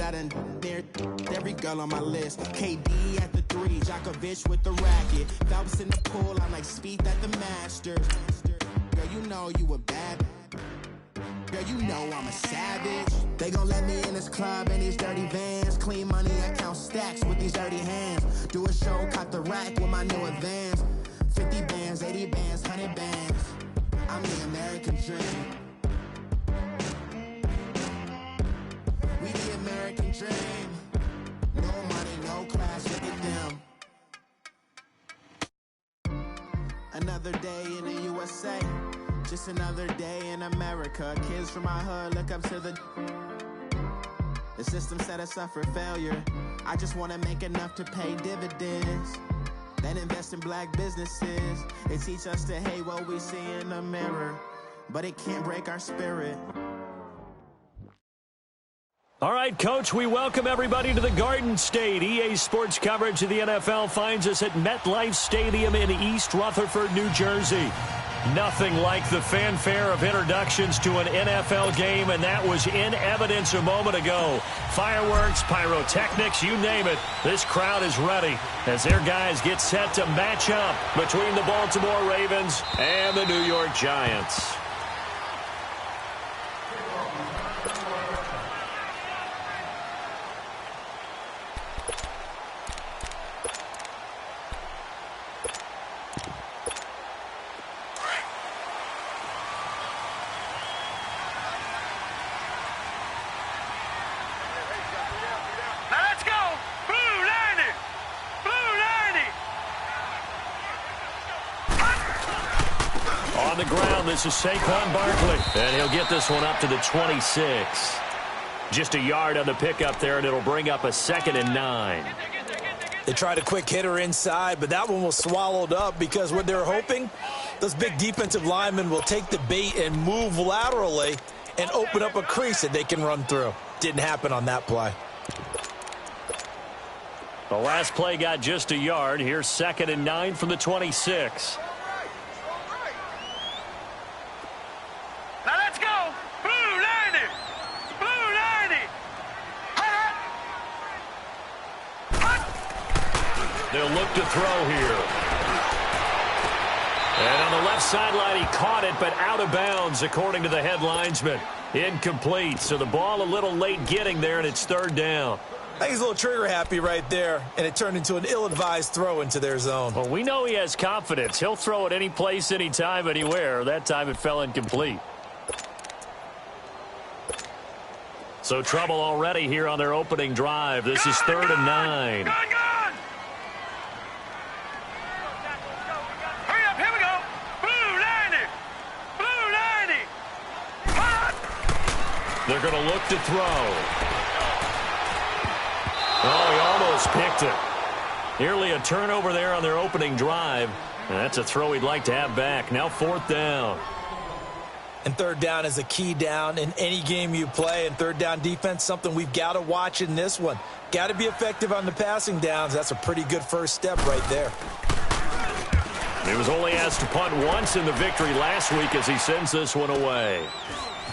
I done near every girl on my list. KD at the 3, Djokovic with the racket. Phelps in the pool, I'm like Spieth at the Masters. Girl, you know you a bad. Girl, you know I'm a savage. They gon' let me in this club in these dirty vans. Clean money, I count stacks with these dirty hands. Do a show, caught the rack with my new advance. 50 bands, 80 bands, 100 bands. I'm the American dream. We the American dream. No money, no class, look at them. Another day in the USA. Just another day in America. Kids from my hood look up to the system set us up for failure. I just want to make enough to pay dividends. Then invest in black businesses. They teach us to hate what we see in the mirror, but it can't break our spirit. All right, Coach, we welcome everybody to the Garden State. EA Sports coverage of the NFL finds us at MetLife Stadium in East Rutherford, New Jersey. Nothing like the fanfare of introductions to an NFL game, and that was in evidence a moment ago. Fireworks, pyrotechnics, you name it. This crowd is ready as their guys get set to match up between the Baltimore Ravens and the New York Giants. On the ground, this is Saquon Barkley, and he'll get this one up to the 26. Just a yard on the pickup there, and it'll bring up a 2nd and 9. They tried a quick hitter inside, but that one was swallowed up because what they're hoping, those big defensive linemen will take the bait and move laterally and open up a crease that they can run through. Didn't happen on that play. The last play got just a yard. Here's 2nd and 9 from the 26. They'll look to throw here. And on the left sideline, he caught it, but out of bounds, according to the head linesman. Incomplete, so the ball a little late getting there, and it's 3rd down. I think he's a little trigger happy right there, and it turned into an ill-advised throw into their zone. Well, we know he has confidence. He'll throw it any place, anytime, anywhere. That time it fell incomplete. So trouble already here on their opening drive. This is 3rd and 9. They're going to look to throw. Oh, he almost picked it. Nearly a turnover there on their opening drive. And that's a throw he'd like to have back. Now 4th down. And 3rd down is a key down in any game you play. And 3rd down defense, something we've got to watch in this one. Got to be effective on the passing downs. That's a pretty good first step right there. He was only asked to punt once in the victory last week as he sends this one away.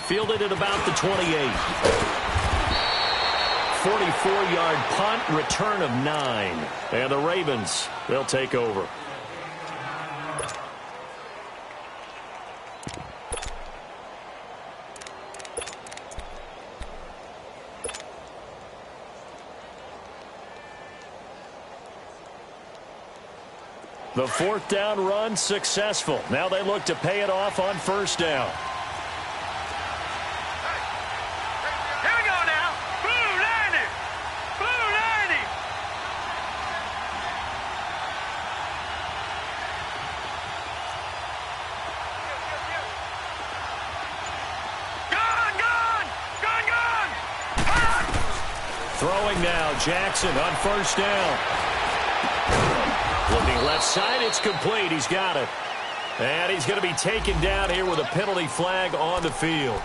Fielded at about the 28. 44-yard punt, return of 9. And the Ravens, they'll take over. The 4th down run successful. Now they look to pay it off on 1st down. Throwing now, Jackson on 1st down. Looking left side, it's complete. He's got it. And he's going to be taken down here with a penalty flag on the field.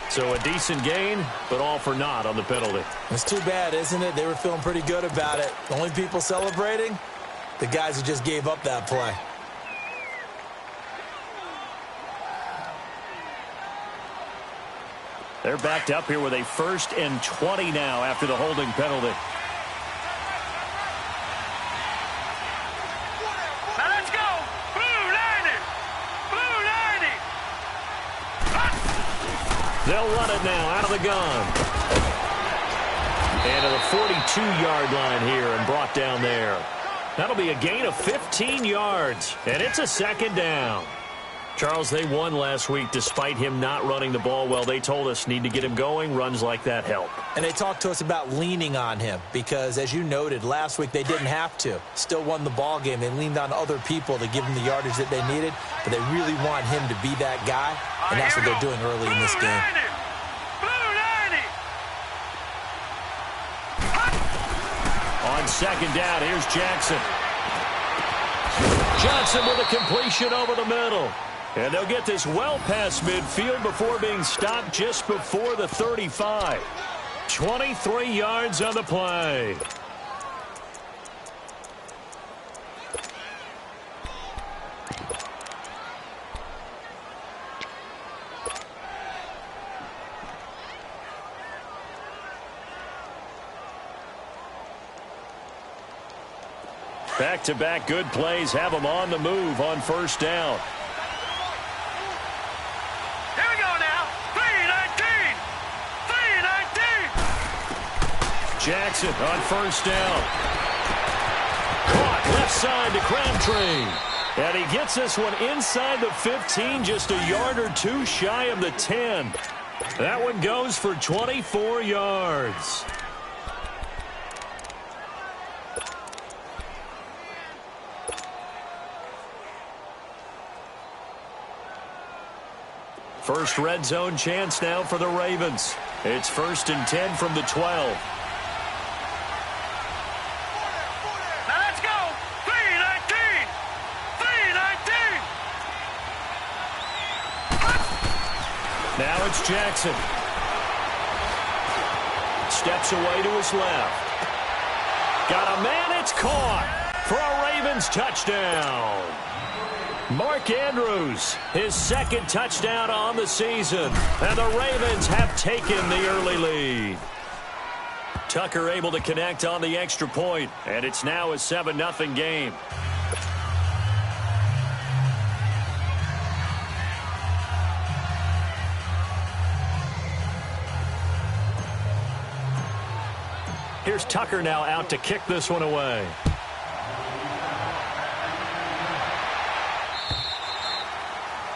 So a decent gain, but all for naught on the penalty. It's too bad, isn't it? They were feeling pretty good about it. The only people celebrating, the guys who just gave up that play. They're backed up here with a 1st and 20 now after the holding penalty. Now let's go. Blue 90. Blue 90. They'll run it now out of the gun. And to the 42-yard line here and brought down there. That'll be a gain of 15 yards, and it's a 2nd down. Charles, they won last week despite him not running the ball well. They told us need to get him going. Runs like that help. And they talked to us about leaning on him because, as you noted, last week they didn't have to. Still won the ball game. They leaned on other people to give them the yardage that they needed, but they really want him to be that guy, and that's what they're doing early in this game. On 2nd down, here's Jackson. Johnson with a completion over the middle. And they'll get this well past midfield before being stopped just before the 35. 23 yards on the play. Back-to-back good plays have them on the move on 1st down. Here we go now. 3-19. 3-19. Jackson on 1st down. Caught left side to Crabtree. And he gets this one inside the 15, just a yard or two shy of the 10. That one goes for 24 yards. First red zone chance now for the Ravens. It's 1st and 10 from the 12. Now let's go. 3-19. 3-19. Now it's Jackson. Steps away to his left. Got a man, it's caught for a Ravens touchdown. Mark Andrews, his 2nd touchdown on the season. And the Ravens have taken the early lead. Tucker able to connect on the extra point, and it's now a 7-0 game. Here's Tucker now out to kick this one away.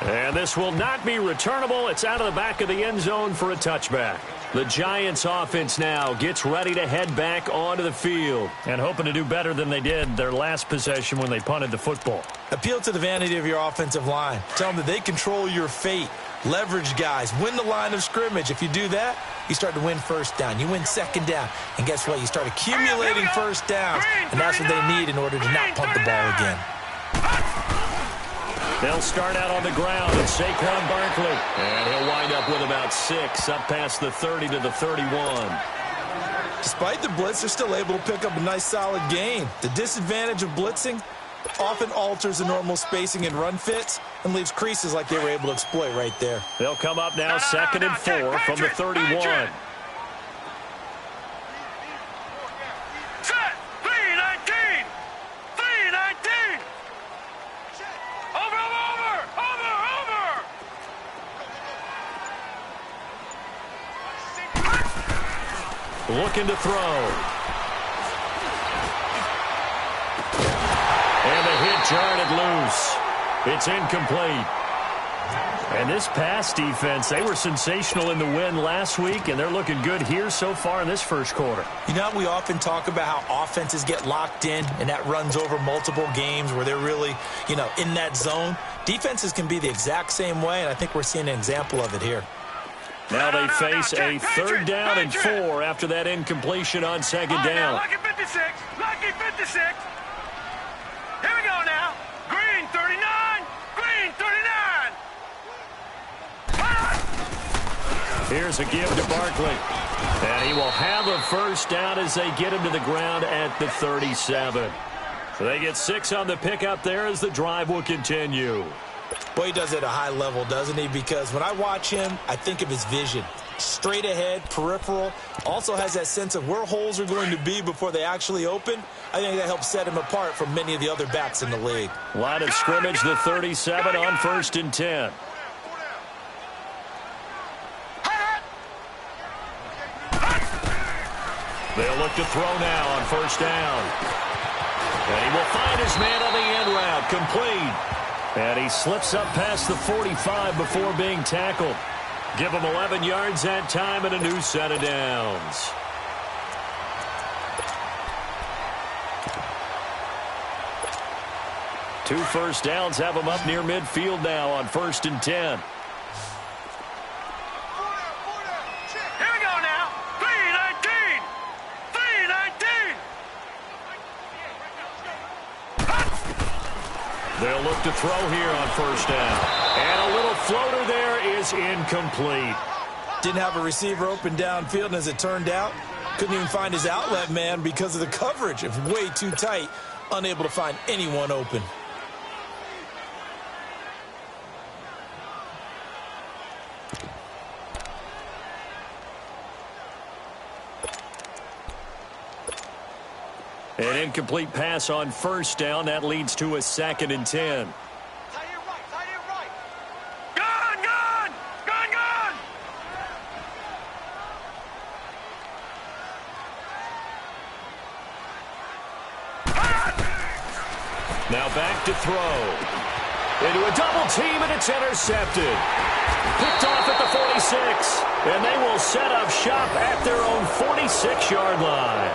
And this will not be returnable. It's out of the back of the end zone for a touchback. The Giants offense now gets ready to head back onto the field and hoping to do better than they did their last possession when they punted the football. Appeal to the vanity of your offensive line. Tell them that they control your fate. Leverage guys. Win the line of scrimmage. If you do that, you start to win 1st down. You win 2nd down. And guess what? You start accumulating 1st downs. And that's what they need in order to not punt the ball again. They'll start out on the ground at Saquon Barkley. And he'll wind up with about 6 up past the 30 to the 31. Despite the blitz, they're still able to pick up a nice solid gain. The disadvantage of blitzing often alters the normal spacing and run fits and leaves creases like they were able to exploit right there. They'll come up now 2nd and 4 from the 31. Looking to throw. And the hit jarred it loose. It's incomplete. And this pass defense, they were sensational in the win last week, and they're looking good here so far in this 1st quarter. You know, we often talk about how offenses get locked in, and that runs over multiple games where they're really, in that zone. Defenses can be the exact same way, and I think we're seeing an example of it here. Now they face a 3rd down and 4 after that incompletion on 2nd down. Lucky 56. Lucky 56. Here we go now. Green 39. Green 39. Here's a give to Barkley. And he will have a 1st down as they get him to the ground at the 37. So they get 6 on the pickup there as the drive will continue. Well, he does it at a high level, doesn't he? Because when I watch him, I think of his vision. Straight ahead, peripheral. Also has that sense of where holes are going to be before they actually open. I think that helps set him apart from many of the other backs in the league. Line of scrimmage, the 37 on 1st and 10. They'll look to throw now on 1st down. And he will find his man on the end route, complete. And he slips up past the 45 before being tackled. Give him 11 yards that time and a new set of downs. Two first downs have him up near midfield now on 1st and 10. Here we go now. 319. 319. They'll look to throw here on 1st down. And a little floater there is incomplete. Didn't have a receiver open downfield, and as it turned out, couldn't even find his outlet man because of the coverage. It was way too tight, unable to find anyone open. An incomplete pass on 1st down. That leads to a 2nd and 10. Now back to throw. Into a double team, and it's intercepted. Picked off at the 46. And they will set up shop at their own 46-yard line.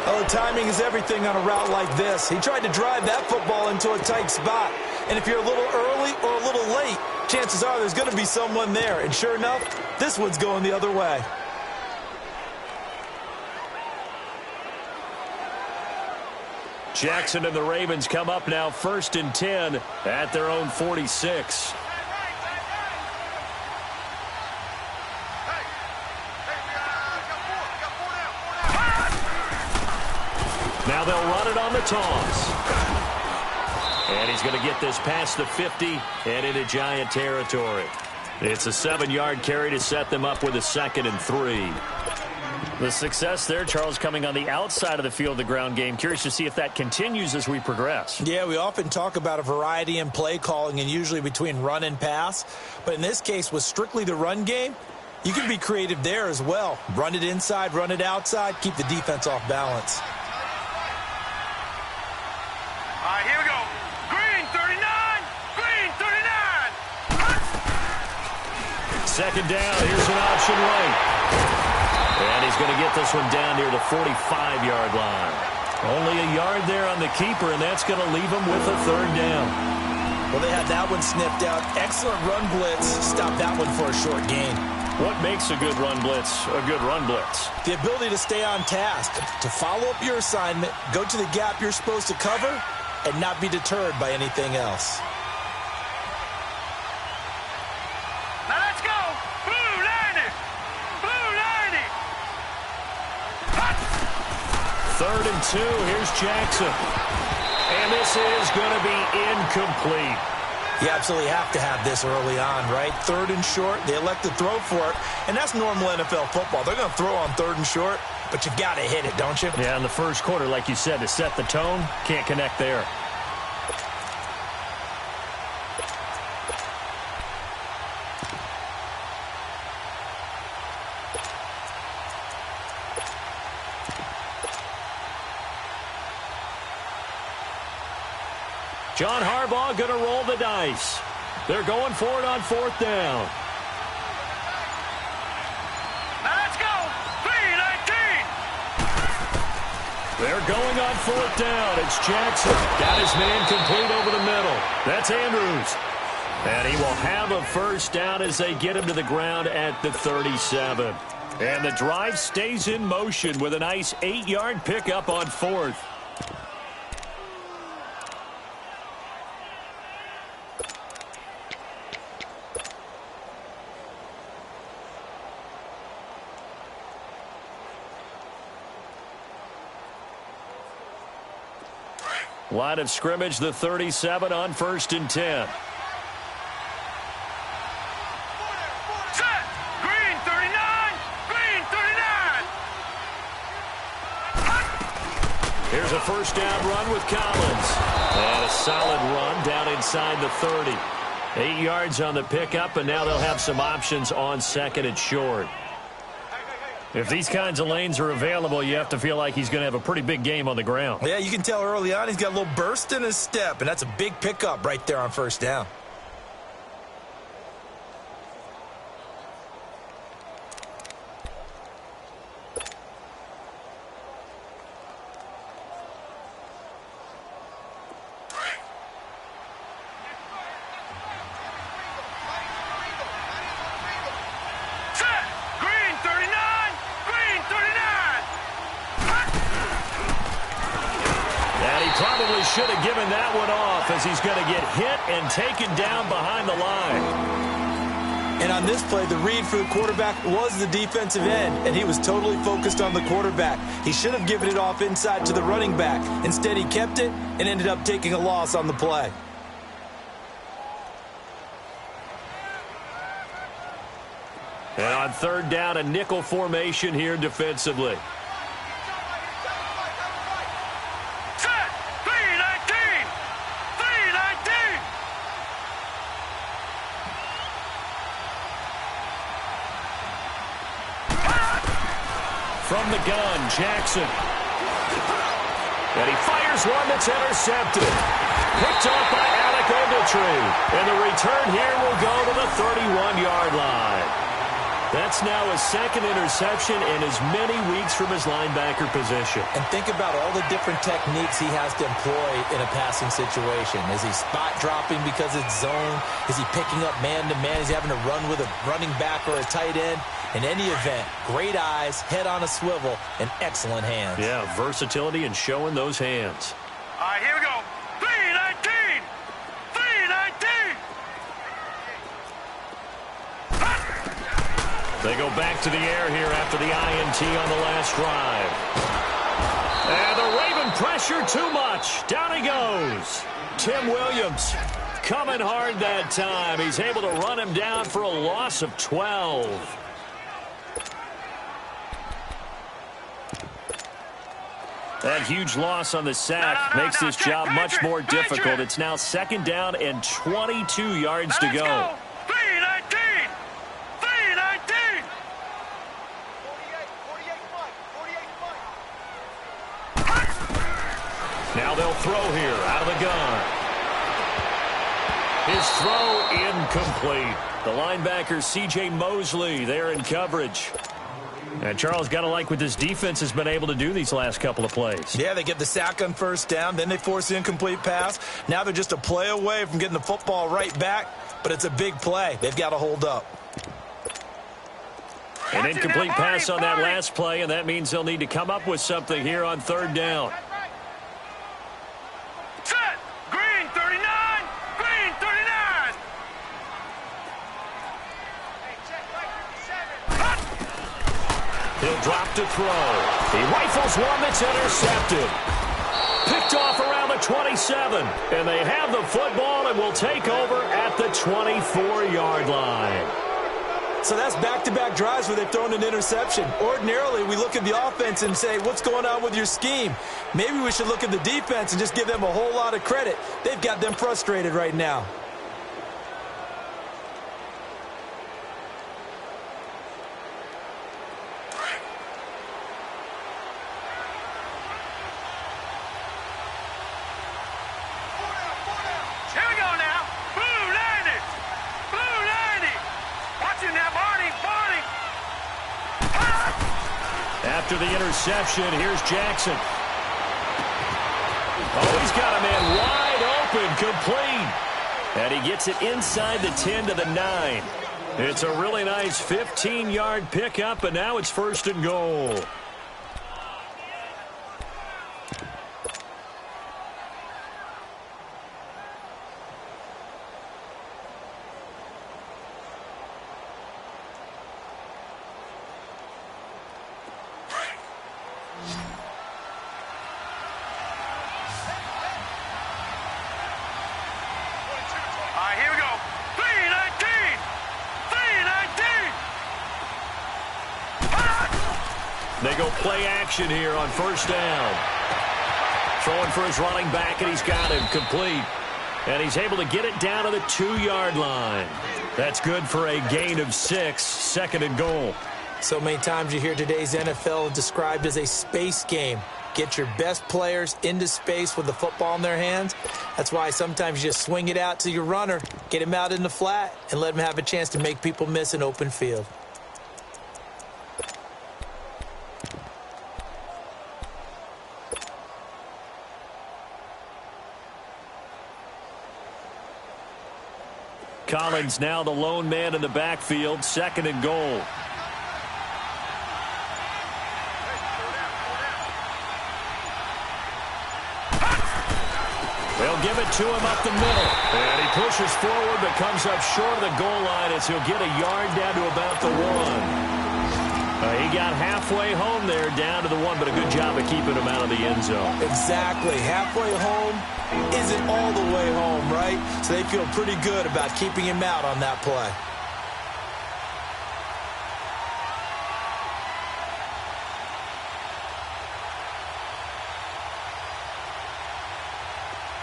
Oh, timing is everything on a route like this. He tried to drive that football into a tight spot. And if you're a little early or a little late, chances are there's going to be someone there. And sure enough, this one's going the other way. Jackson and the Ravens come up now 1st and 10 at their own 46. Now they'll run it on the toss. And he's going to get this past the 50 and into Giant territory. It's a 7-yard carry to set them up with a 2nd and 3. The success there, Charles, coming on the outside of the field, the ground game. Curious to see if that continues as we progress. Yeah, we often talk about a variety in play calling and usually between run and pass. But in this case, with strictly the run game, you can be creative there as well. Run it inside, run it outside, keep the defense off balance. All right, here we go. Green 39. Green 39. 2nd down. Here's an option right. And he's going to get this one down near the 45-yard line. Only a yard there on the keeper, and that's going to leave him with a 3rd down. Well, they had that one snipped out. Excellent run blitz. Stop that one for a short gain. What makes a good run blitz a good run blitz? The ability to stay on task, to follow up your assignment, go to the gap you're supposed to cover, and not be deterred by anything else. Now let's go. Blue 90. Blue 90. 3rd and 2. Here's Jackson. And this is going to be incomplete. You absolutely have to have this early on, right? 3rd and short, they elect to throw for it, and that's normal NFL football. They're going to throw on 3rd and short, but you've got to hit it, don't you? Yeah, in the first quarter, like you said, to set the tone, can't connect there. John Harbaugh going to roll the dice. They're going for it on 4th down. Now let's go. 319. They're going on 4th down. It's Jackson. Got his man complete over the middle. That's Andrews. And he will have a 1st down as they get him to the ground at the 37. And the drive stays in motion with a nice 8-yard pickup on 4th. Line of scrimmage, the 37 on 1st and 10. Set. Green 39. Green 39. Here's a first down run with Collins. And a solid run down inside the 30. 8 yards on the pickup, and now they'll have some options on 2nd and short. If these kinds of lanes are available, you have to feel like he's going to have a pretty big game on the ground. Yeah, you can tell early on he's got a little burst in his step, and that's a big pickup right there on 1st down. Should have given that one off as he's going to get hit and taken down behind the line. And on this play, the read for the quarterback was the defensive end, and he was totally focused on the quarterback. He should have given it off inside to the running back. Instead, he kept it and ended up taking a loss on the play. And on 3rd down, a nickel formation here defensively. From the gun, Jackson. And he fires one that's intercepted. Picked off by Alec Ogletree. And the return here will go to the 31-yard line. That's now his 2nd interception in as many weeks from his linebacker position. And think about all the different techniques he has to employ in a passing situation. Is he spot dropping because it's zone? Is he picking up man-to-man? Is he having to run with a running back or a tight end? In any event, great eyes, head on a swivel, and excellent hands. Yeah, versatility and showing those hands. All right, here we go. 319. 319. They go back to the air here after the INT on the last drive. And the Raven pressure too much. Down he goes. Tim Williams coming hard that time. He's able to run him down for a loss of 12. That huge loss on the sack makes this job much more difficult. It's now 2nd down and 22 yards to go. 319. 319. Now they'll throw here out of the gun. His throw incomplete. The linebacker C.J. Mosley there in coverage. And Charles, got to like what this defense has been able to do these last couple of plays. Yeah, they get the sack on 1st down, then they force the incomplete pass. Now they're just a play away from getting the football right back, but it's a big play. They've got to hold up. An incomplete pass on that last play, and that means they'll need to come up with something here on 3rd down. Set. Green 39. Green 39. He'll drop to throw. He rifles one that's intercepted. Picked off around the 27. And they have the football and will take over at the 24-yard line. So that's back-to-back drives where they've thrown an interception. Ordinarily, we look at the offense and say, what's going on with your scheme? Maybe we should look at the defense and just give them a whole lot of credit. They've got them frustrated right now. After the interception, here's Jackson. Oh, he's got a man wide open, complete. And he gets it inside the 10 to the 9. It's a really nice 15-yard pickup, and now it's 1st and goal. play action here on first down. Throwing for his running back, and he's got him complete. And he's able to get it down to the 2-yard line. That's good for a gain of 6, second and goal. So many times you hear today's NFL described as a space game. Get your best players into space with the football in their hands. That's why sometimes you just swing it out to your runner, get him out in the flat, and let him have a chance to make people miss an open field. Collins now the lone man in the backfield, second and goal. They'll give it to him up the middle. And he pushes forward but comes up short of the goal line as he'll get a yard down to about the 1. He got halfway home there, down to the 1, but a good job of keeping him out of the end zone. Exactly. Halfway home isn't all the way home, right? So they feel pretty good about keeping him out on that play.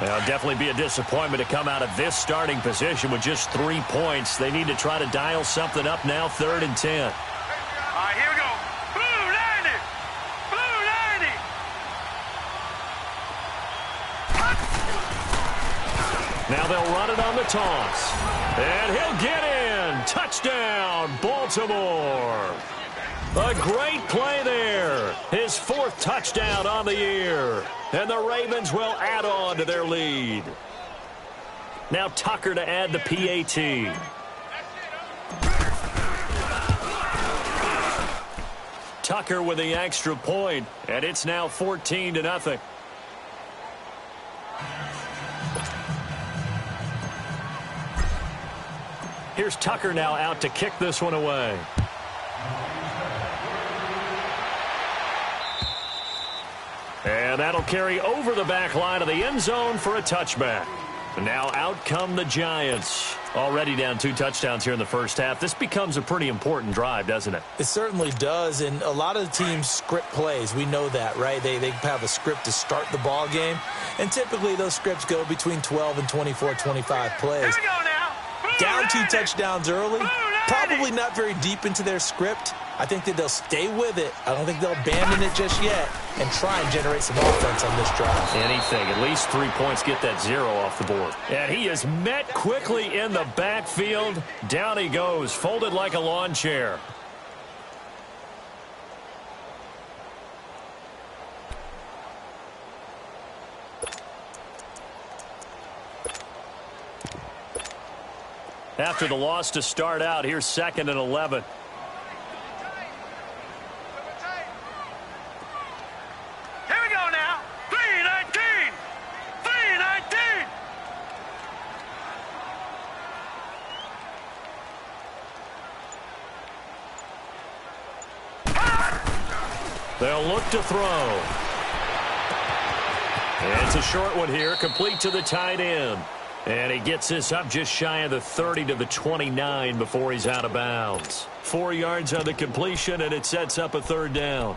Well, it'll definitely be a disappointment to come out of this starting position with just 3 points. They need to try to dial something up now, 3rd and 10. All right, here we go. Blue 90. Blue 90. Now they'll run it on the toss. And he'll get in. Touchdown, Baltimore. A great play there. His 4th touchdown on the year. And the Ravens will add on to their lead. Now Tucker to add the PAT. Tucker with the extra point, and it's now 14-0. Here's Tucker now out to kick this one away. And that'll carry over the back line of the end zone for a touchback. And now out come the Giants. Already down 2 touchdowns here in the first half. This becomes a pretty important drive, doesn't it? It certainly does, and a lot of the teams script plays. We know that, right? They have a script to start the ball game, and typically those scripts go between 12 and 24, 25 plays. Here we go now. Down 2 touchdowns early, probably not very deep into their script. I think that they'll stay with it. I don't think they'll abandon it just yet and try and generate some offense on this drive. Anything. At least 3 points, get that 0 off the board. And he is met quickly in the backfield. Down he goes, folded like a lawn chair. After the loss to start out, here's 2nd and 11. Here we go now. 3-19. 3-19. They'll look to throw. And it's a short one here, complete to the tight end. And he gets this up just shy of the 30 to the 29 before he's out of bounds. 4 yards on the completion, and it sets up a 3rd down.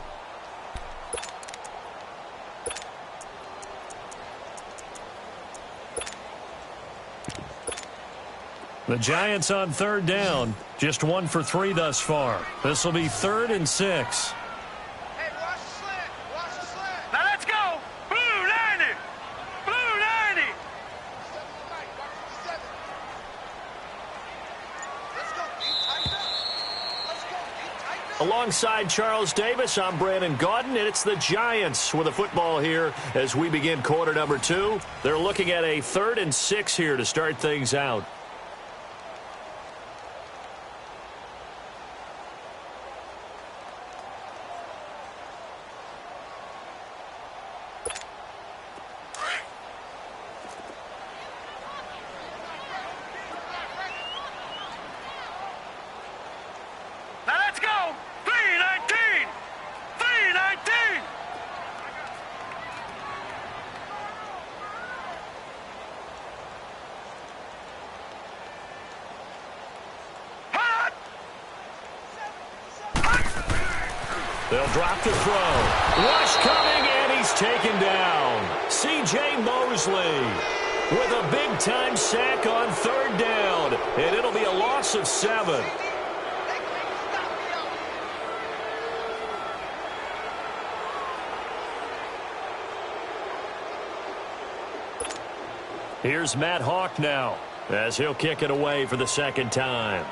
The Giants on 3rd down, just 1 for 3 thus far. This will be 3rd and 6. Hey, watch the slant. Watch the slant. Now let's go. Blue 90. Blue 90. Alongside Charles Davis, I'm Brandon Gaudin, and it's the Giants with the football here as we begin quarter number 2. They're looking at a 3rd and 6 here to start things out. Now let's go. 3-19. 3-19. They'll drop the throw. Rush coming, and he's taken down. C.J. Mosley with a big-time sack on third down, and it'll be a loss of 7. Here's Matt Hawk now, as he'll kick it away for the second time.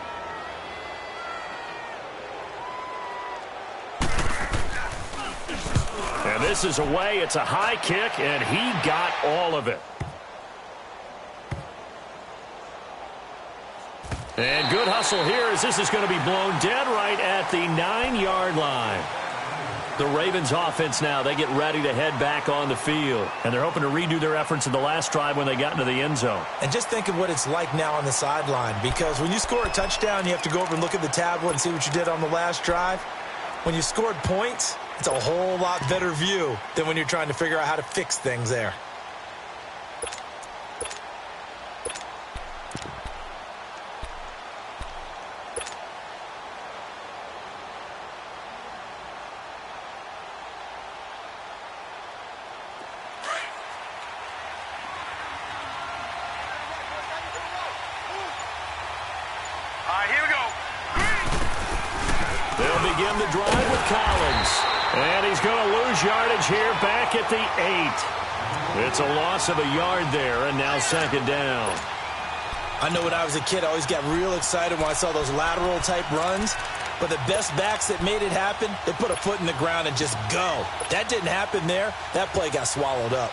And this is away. It's a high kick, and he got all of it. And good hustle here as this is going to be blown dead right at the 9-yard line. The Ravens offense now, they get ready to head back on the field. And they're hoping to redo their efforts in the last drive when they got into the end zone. And just think of what it's like now on the sideline, because when you score a touchdown, you have to go over and look at the tablet and see what you did on the last drive. When you scored points, it's a whole lot better view than when you're trying to figure out how to fix things there. Begin the drive with Collins. And he's going to lose yardage here back at the 8. It's a loss of a yard there, and now second down. I know when I was a kid, I always got real excited when I saw those lateral-type runs. But the best backs that made it happen, they put a foot in the ground and just go. That didn't happen there. That play got swallowed up.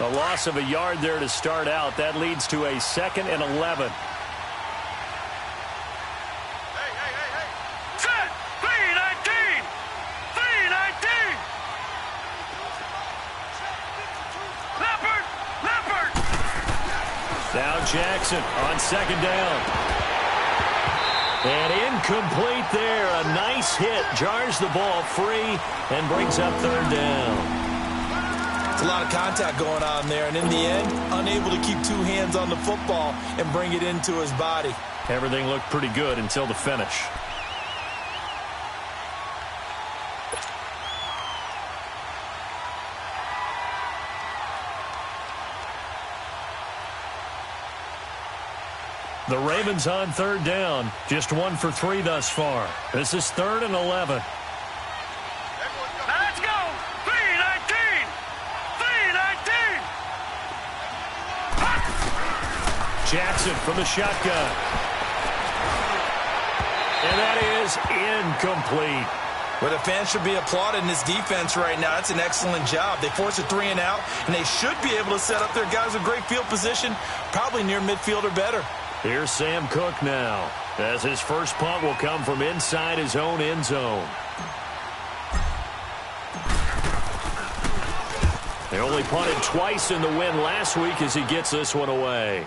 A loss of a yard there to start out. That leads to a 2nd and 11. Set! 3-19! 3-19! Leopard! Now Jackson on second down. And incomplete there. A nice hit. Jars the ball free and brings up third down. A lot of contact going on there, and in the end, unable to keep 2 hands on the football and bring it into his body. Everything looked pretty good until the finish. The Ravens on third down, just 1 for 3 thus far. This is 3rd and 11. Jackson from the shotgun. And that is incomplete. Well, the fans should be applauding this defense right now. It's an excellent job. They force a 3 and out, and they should be able to set up their guys with great field position, probably near midfield or better. Here's Sam Cook now, as his first punt will come from inside his own end zone. They only punted twice in the win last week as he gets this one away.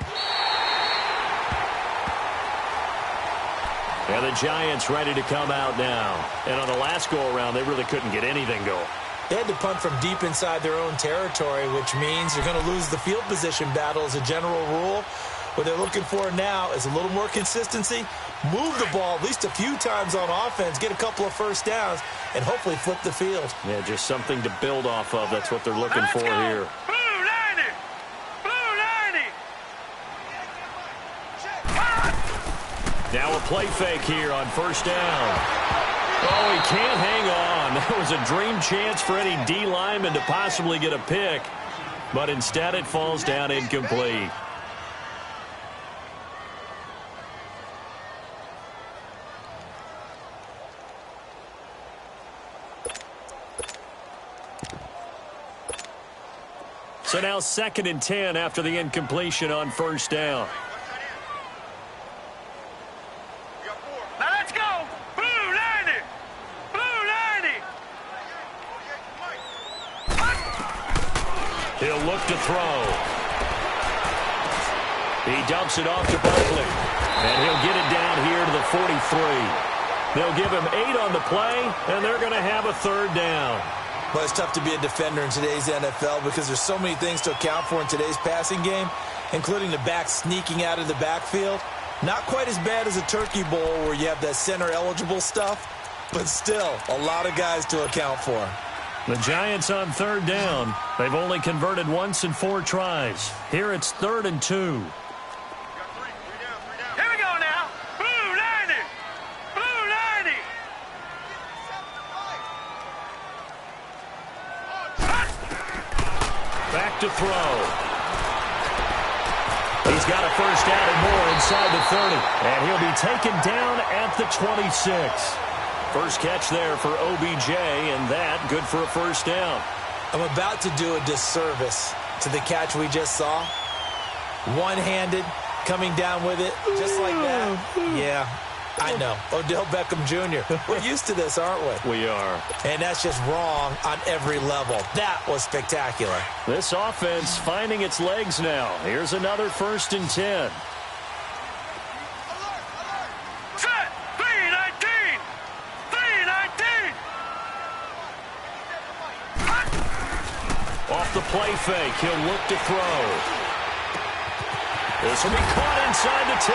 And the Giants ready to come out now. And on the last go-around, they really couldn't get anything going. They had to punt from deep inside their own territory, which means you're going to lose the field position battle as a general rule. What they're looking for now is a little more consistency, move the ball at least a few times on offense, get a couple of first downs, and hopefully flip the field. Yeah, just something to build off of. That's what they're looking for here. Blue 90! Blue 90! Now a play fake here on first down. Oh, he can't hang on. That was a dream chance for any D lineman to possibly get a pick, but instead it falls down incomplete. So now 2nd and 10 after the incompletion on first down. Now let's go! Blue 90! Blue 90! He'll look to throw. He dumps it off to Barkley. And he'll get it down here to the 43. They'll give him 8 on the play, and they're going to have a third down. But it's tough to be a defender in today's NFL because there's so many things to account for in today's passing game, including the back sneaking out of the backfield. Not quite as bad as a turkey bowl where you have that center-eligible stuff, but still a lot of guys to account for. The Giants on third down. They've only converted once in 4 tries. Here it's 3rd and 2. Here we go now. Blue 90. Blue 90. Back to throw. He's got a first down and more inside the 30. And he'll be taken down at the 26. First catch there for OBJ, and that good for a first down. I'm about to do a disservice to the catch we just saw. One-handed, coming down with it, just like that. Yeah, I know. Odell Beckham Jr. We're used to this, aren't we? We are. And that's just wrong on every level. That was spectacular. This offense finding its legs now. Here's another 1st and 10. Set. 319. 319. Off the play fake, he'll look to throw. This will be caught inside the 10.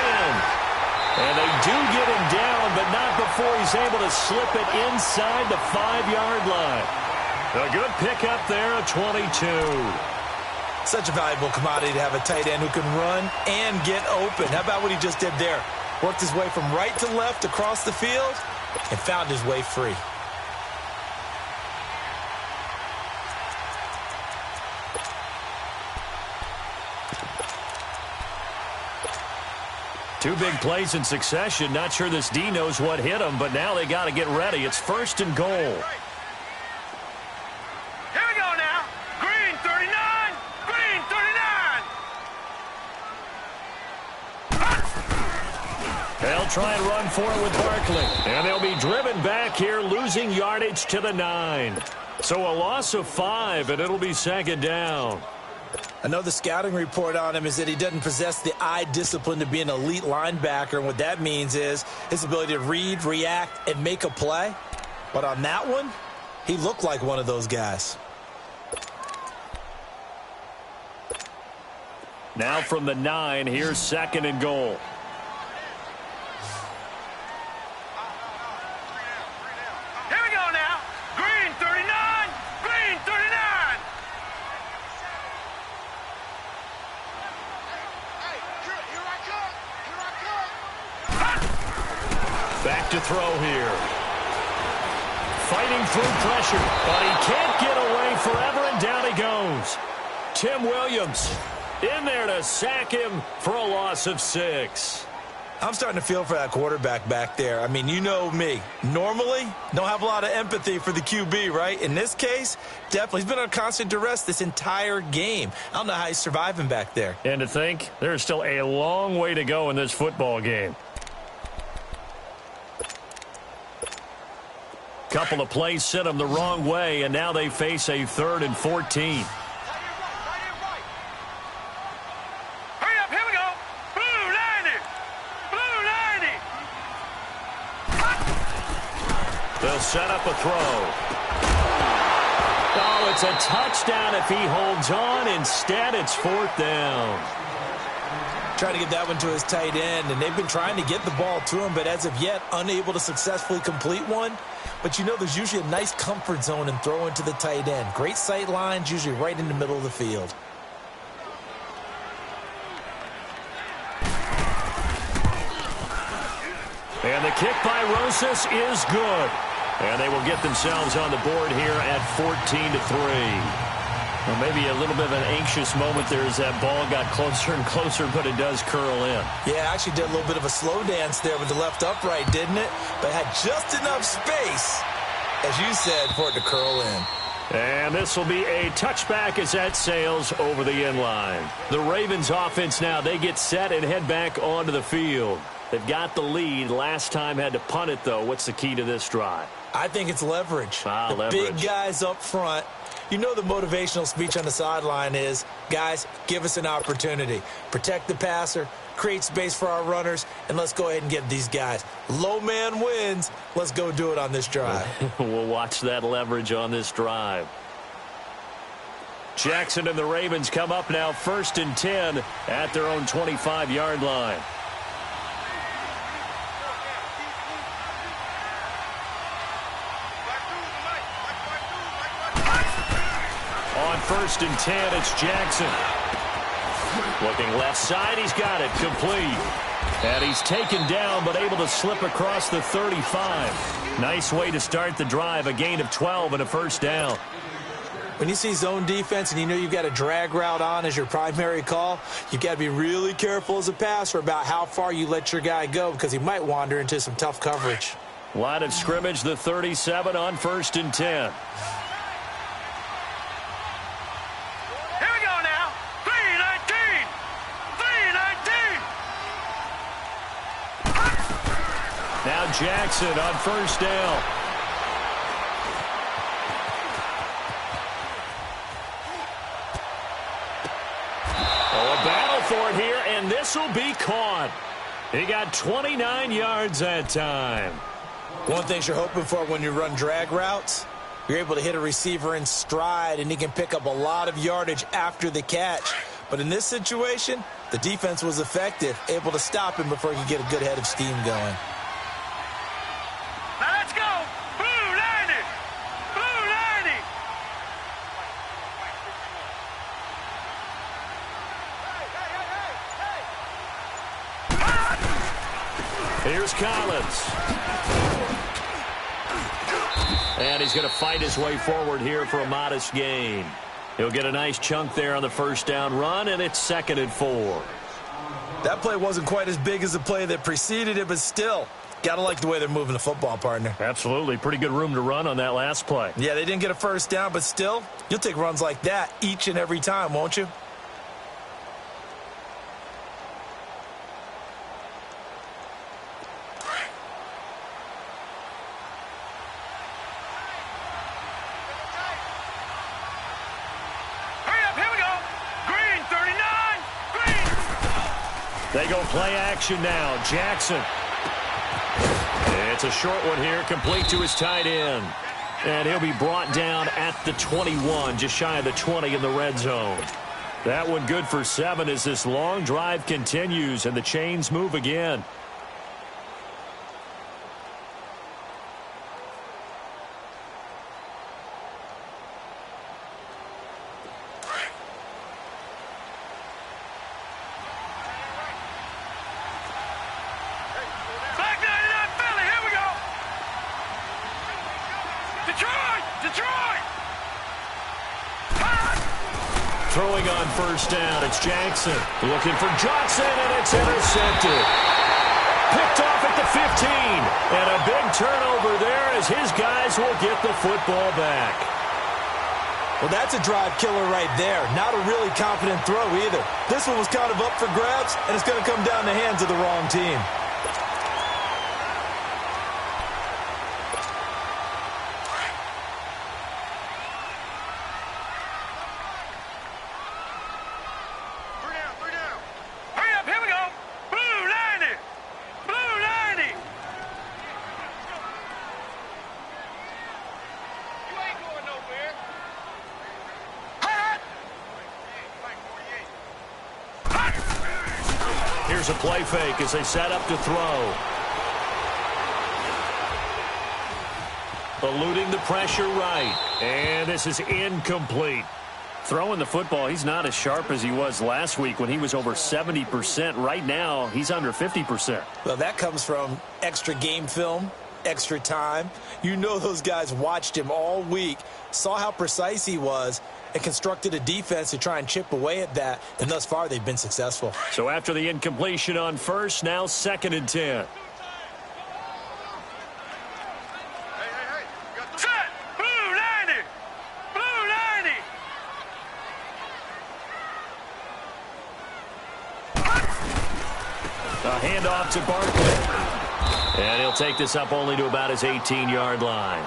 And they do get him down, but not before he's able to slip it inside the 5-yard line. A good pickup there at 22. Such a valuable commodity to have a tight end who can run and get open. How about what he just did there? Worked his way from right to left across the field and found his way free. Two big plays in succession. Not sure this D knows what hit him, but now they got to get ready. It's 1st and goal. Here we go now. Green 39. Green 39. They'll try and run for it with Barkley. And they'll be driven back here, losing yardage to the 9. So a loss of 5, and it'll be 2nd down. I know the scouting report on him is that he doesn't possess the eye discipline to be an elite linebacker, and what that means is his ability to read, react, and make a play. But on that one, he looked like one of those guys. Now from the 9, here's 2nd and goal. Here we go now. Green 39. Green 39. Back to throw here. Fighting through pressure, but he can't get away forever, and down he goes. Tim Williams in there to sack him for a loss of 6. I'm starting to feel for that quarterback back there. I mean, you know me. Normally, don't have a lot of empathy for the QB, right? In this case, definitely. He's been on constant duress this entire game. I don't know how he's surviving back there. And to think, there's still a long way to go in this football game. Couple of plays sent them the wrong way, and now they face a 3rd and 14. Hurry up, here we go. Blue 90. Blue 90. They'll set up a throw. Oh, it's a touchdown if he holds on. Instead, it's 4th down. Trying to get that one to his tight end, and they've been trying to get the ball to him, but as of yet, unable to successfully complete one. But you know there's usually a nice comfort zone in throwing to the tight end. Great sight lines, usually right in the middle of the field. And the kick by Rosas is good. And they will get themselves on the board here at 14-3. Well, maybe a little bit of an anxious moment there as that ball got closer and closer, but it does curl in. Yeah, actually did a little bit of a slow dance there with the left upright, didn't it? But had just enough space, as you said, for it to curl in. And this will be a touchback as that sails over the end line. The Ravens offense now, they get set and head back onto the field. They've got the lead. Last time had to punt it, though. What's the key to this drive? I think it's leverage. Leverage. Big guys up front You know the motivational speech on the sideline is, guys, give us an opportunity. Protect the passer, create space for our runners, and let's go ahead and get these guys. Low man wins. Let's go do it on this drive. We'll watch that leverage on this drive. Jackson and the Ravens come up now 1st and 10 at their own 25-yard line. On 1st and 10, it's Jackson. Looking left side, he's got it, complete. And he's taken down, but able to slip across the 35. Nice way to start the drive, a gain of 12 and a first down. When you see zone defense and you know you've got a drag route on as your primary call, you've got to be really careful as a passer about how far you let your guy go because he might wander into some tough coverage. Line of scrimmage, the 37 on 1st and 10. Here we go now. 3-19. 3-19. Now Jackson on 1st down. For it here, and this will be caught. He got 29 yards that time. One thing you're hoping for when you run drag routes, you're able to hit a receiver in stride, and he can pick up a lot of yardage after the catch. But in this situation, the defense was effective, able to stop him before he could get a good head of steam going. Now let's go. Blue 90. Blue 90. Here's Collins. And he's going to fight his way forward here for a modest gain. He'll get a nice chunk there on the first down run, and it's 2nd and 4. That play wasn't quite as big as the play that preceded it, but still, got to like the way they're moving the football, partner. Absolutely. Pretty good room to run on that last play. Yeah, they didn't get a first down, but still, you'll take runs like that each and every time, won't you? They go play action now. Jackson. It's a short one here, complete to his tight end. And he'll be brought down at the 21, just shy of the 20 in the red zone. That one good for 7 as this long drive continues and the chains move again. Throwing on first down, it's Jackson. Looking for Johnson, and it's intercepted. Picked off at the 15. And a big turnover there as his guys will get the football back. Well, that's a drive killer right there. Not a really confident throw either. This one was kind of up for grabs, and it's going to come down the hands of the wrong team. Here's a play fake as they set up to throw. Eluding the pressure right. And this is incomplete. Throwing the football, he's not as sharp as he was last week when he was over 70%. Right now, he's under 50%. Well, that comes from extra game film, extra time. You know those guys watched him all week, saw how precise he was, and constructed a defense to try and chip away at that, and thus far they've been successful. So after the incompletion on first, now 2nd and 10. Set! Blue 90! Blue 90! A handoff to Barkley. And he'll take this up only to about his 18-yard line.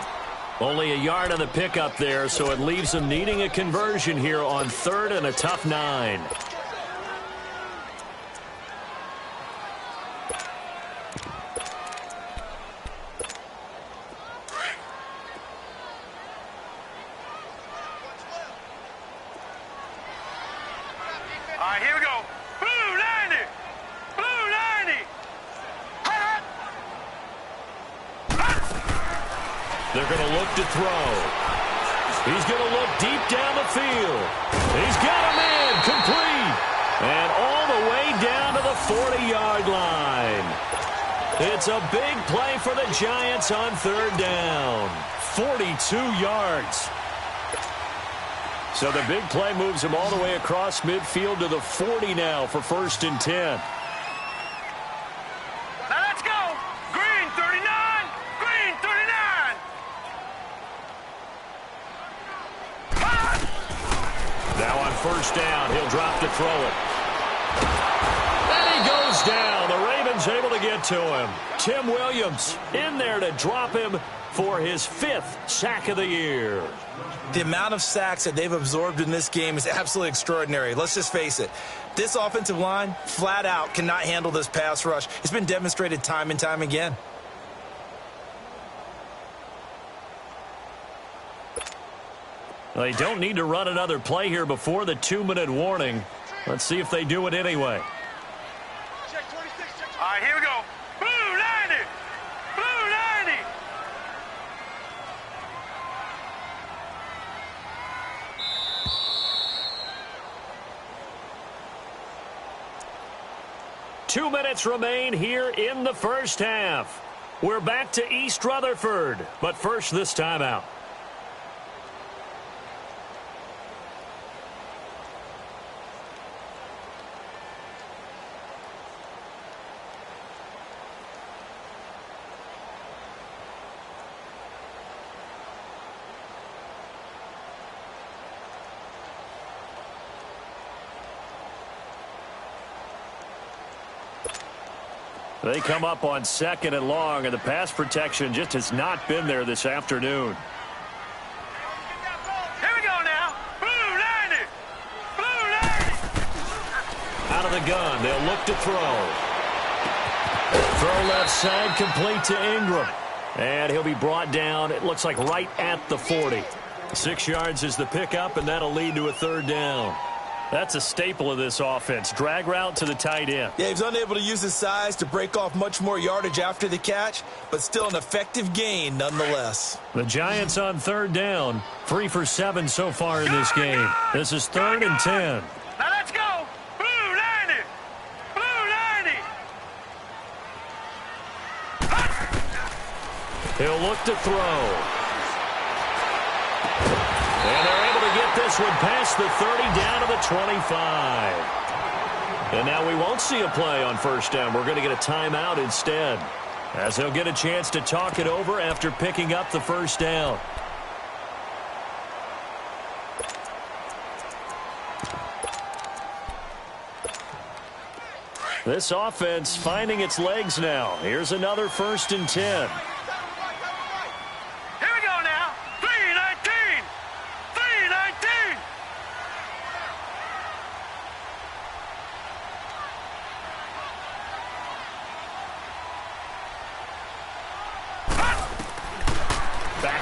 Only a yard on the pickup there, so it leaves them needing a conversion here on 3rd and a tough 9. All right, here we go. Blue 90. Blue 90. They're going to look to throw. He's going to look deep down the field. He's got a man complete. And all the way down to the 40-yard line. It's a big play for the Giants on 3rd down. 42 yards. So the big play moves him all the way across midfield to the 40 now for 1st and 10. Now let's go. Green 39. Green 39. Now on 1st down, he'll drop to throw it. And he goes down. The Ravens able to get to him. Tim Williams in there to drop him for his 5th sack of the year. The amount of sacks that they've absorbed in this game is absolutely extraordinary. Let's just face it. This offensive line, flat out, cannot handle this pass rush. It's been demonstrated time and time again. Well, they don't need to run another play here before the 2-minute warning. Let's see if they do it anyway. All right, here we go. Blue 90. Blue 90. Two minutes remain here in the first half. We're back to East Rutherford, but first this timeout. They come up on 2nd and long, and the pass protection just has not been there this afternoon. Here we go now. Blue 90. Blue 90. Out of the gun, they'll look to throw. Throw left side, complete to Ingram. And he'll be brought down, it looks like right at the 40. 6 yards is the pickup, and that'll lead to a 3rd down. That's a staple of this offense. Drag route to the tight end. Yeah, he's unable to use his size to break off much more yardage after the catch, but still an effective gain nonetheless. The Giants on 3rd down. 3 for 7 so far in this game. This is 3rd and 10. Now let's go. Blue 90. Blue 90. He'll look to throw. And they're able to get this one past the 30 down to the 25. And now we won't see a play on 1st down. We're going to get a timeout instead, as he'll get a chance to talk it over after picking up the 1st down. This offense finding its legs now. Here's another 1st and 10.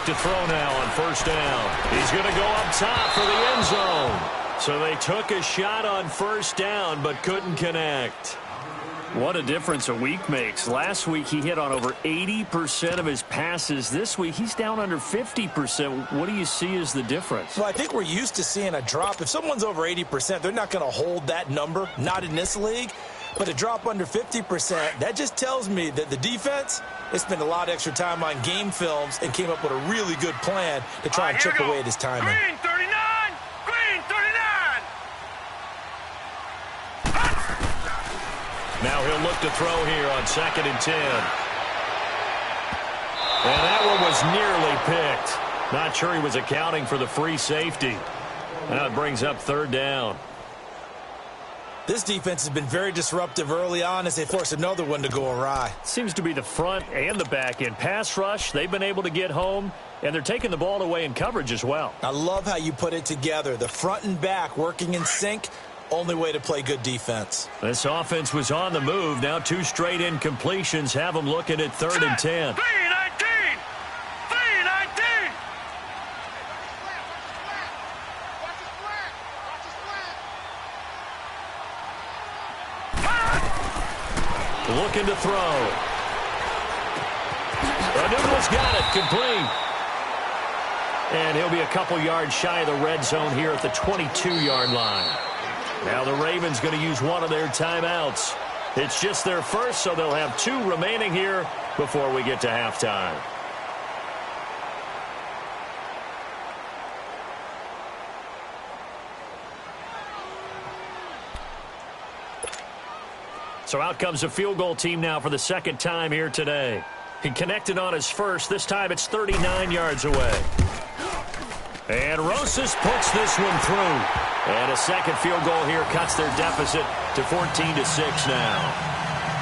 To throw now on 1st down. He's going to go up top for the end zone. So they took a shot on 1st down but couldn't connect. What a difference a week makes. Last week he hit on over 80% of his passes. This week he's down under 50%. What do you see as the difference? Well, I think we're used to seeing a drop. If someone's over 80%, they're not going to hold that number, not in this league. But a drop under 50%, that just tells me that the defense, they spent a lot of extra time on game films and came up with a really good plan to try and chip away at his timing. Green 39! Green 39! Now he'll look to throw here on 2nd and 10. And that one was nearly picked. Not sure he was accounting for the free safety. Now it brings up 3rd down. This defense has been very disruptive early on as they force another one to go awry. Seems to be the front and the back end. Pass rush, they've been able to get home, and they're taking the ball away in coverage as well. I love how you put it together. The front and back working in sync, only way to play good defense. This offense was on the move. Now 2 straight incompletions have them looking at 3rd and 10. 3-19! 3-19! Looking to throw. Newell's got it, complete. And he'll be a couple yards shy of the red zone here at the 22-yard line. Now the Ravens going to use one of their timeouts. It's just their first, so they'll have 2 remaining here before we get to halftime. So out comes a field goal team now for the second time here today. He connected on his first. This time it's 39 yards away. And Rosas puts this one through. And a second field goal here cuts their deficit to 14-6 now.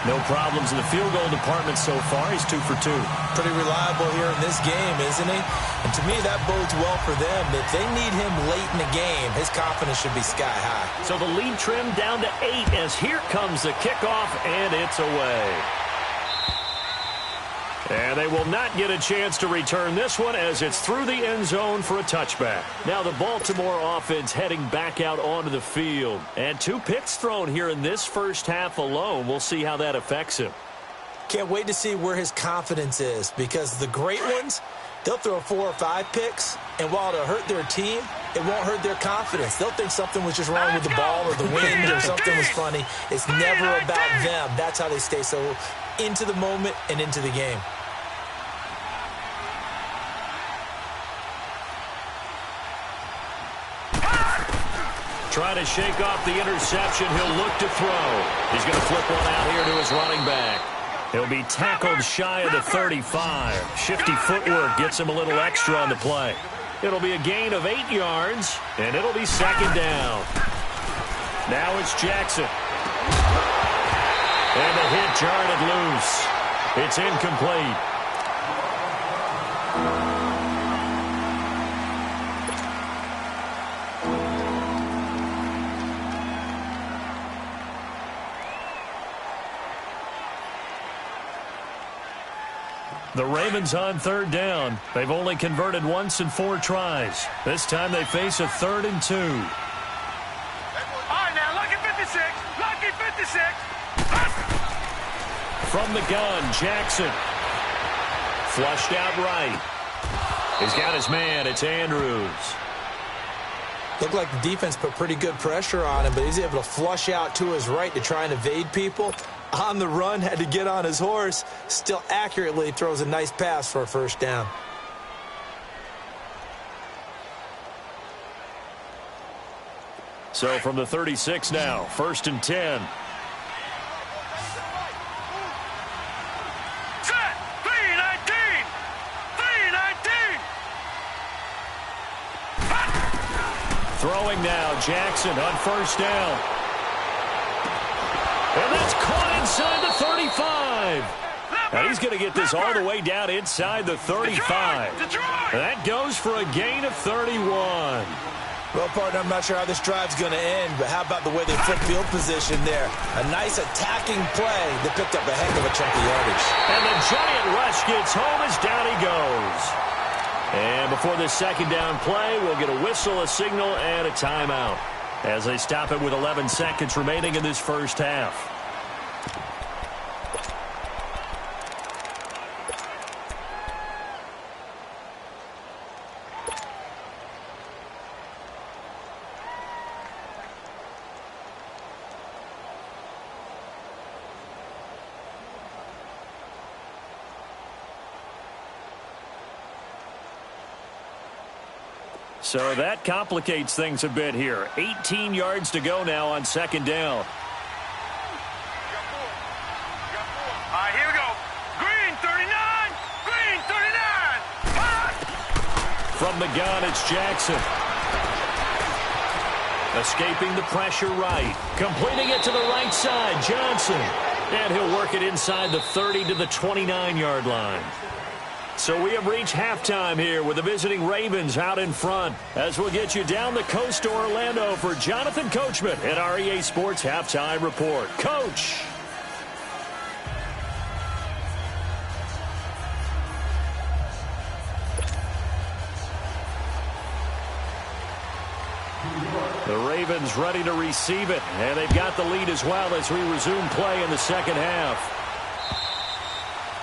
No problems in the field goal department so far. He's 2 for 2. Pretty reliable here in this game, isn't he? And to me, that bodes well for them. If they need him late in the game, his confidence should be sky high. So the lead trimmed down to 8 as here comes the kickoff, and it's away. And they will not get a chance to return this one as it's through the end zone for a touchback. Now the Baltimore offense heading back out onto the field. And 2 picks thrown here in this first half alone. We'll see how that affects him. Can't wait to see where his confidence is, because the great ones, they'll throw 4 or 5 picks, and while it'll hurt their team, it won't hurt their confidence. They'll think something was just wrong with the ball or the wind or something was funny. It's never about them. That's how they stay so into the moment and into the game. Trying to shake off the interception. He'll look to throw. He's going to flip one out here to his running back. He'll be tackled shy of the 35. Shifty footwork gets him a little extra on the play. It'll be a gain of 8 yards, and it'll be second down. Now it's Jackson. And the hit jarred it loose. It's incomplete. The Ravens on 3rd down. They've only converted once in 4 tries. This time they face a 3rd and 2. All right, now, lucky 56. Lucky 56. From the gun, Jackson. Flushed out right. He's got his man. It's Andrews. Looked like the defense put pretty good pressure on him, but he's able to flush out to his right to try and evade people. On the run, had to get on his horse. Still accurately throws a nice pass for a first down. So from the 36 now, 1st and 10. Set. 3-19. 3-19. Throwing now, Jackson on 1st down. And that's caught inside the 35. Now he's going to get this all the way down inside the 35. That goes for a gain of 31. Well, partner, I'm not sure how this drive's going to end, but how about the way they flip field position there? A nice attacking play that picked up a heck of a chunk of yardage. And the giant rush gets home as down he goes. And before this second down play, we'll get a whistle, a signal, and a timeout as they stop it with 11 seconds remaining in this first half. So that complicates things a bit here. 18 yards to go now on second down. All right, here we go. Green 39. Green 39. From the gun, it's Jackson. Escaping the pressure right. Completing it to the right side, Johnson. And he'll work it inside the 30 to the 29-yard line. So we have reached halftime here with the visiting Ravens out in front. As we'll get you down the coast to Orlando for Jonathan Coachman at our EA Sports Halftime Report. Coach. The Ravens ready to receive it, and they've got the lead as well as we resume play in the second half.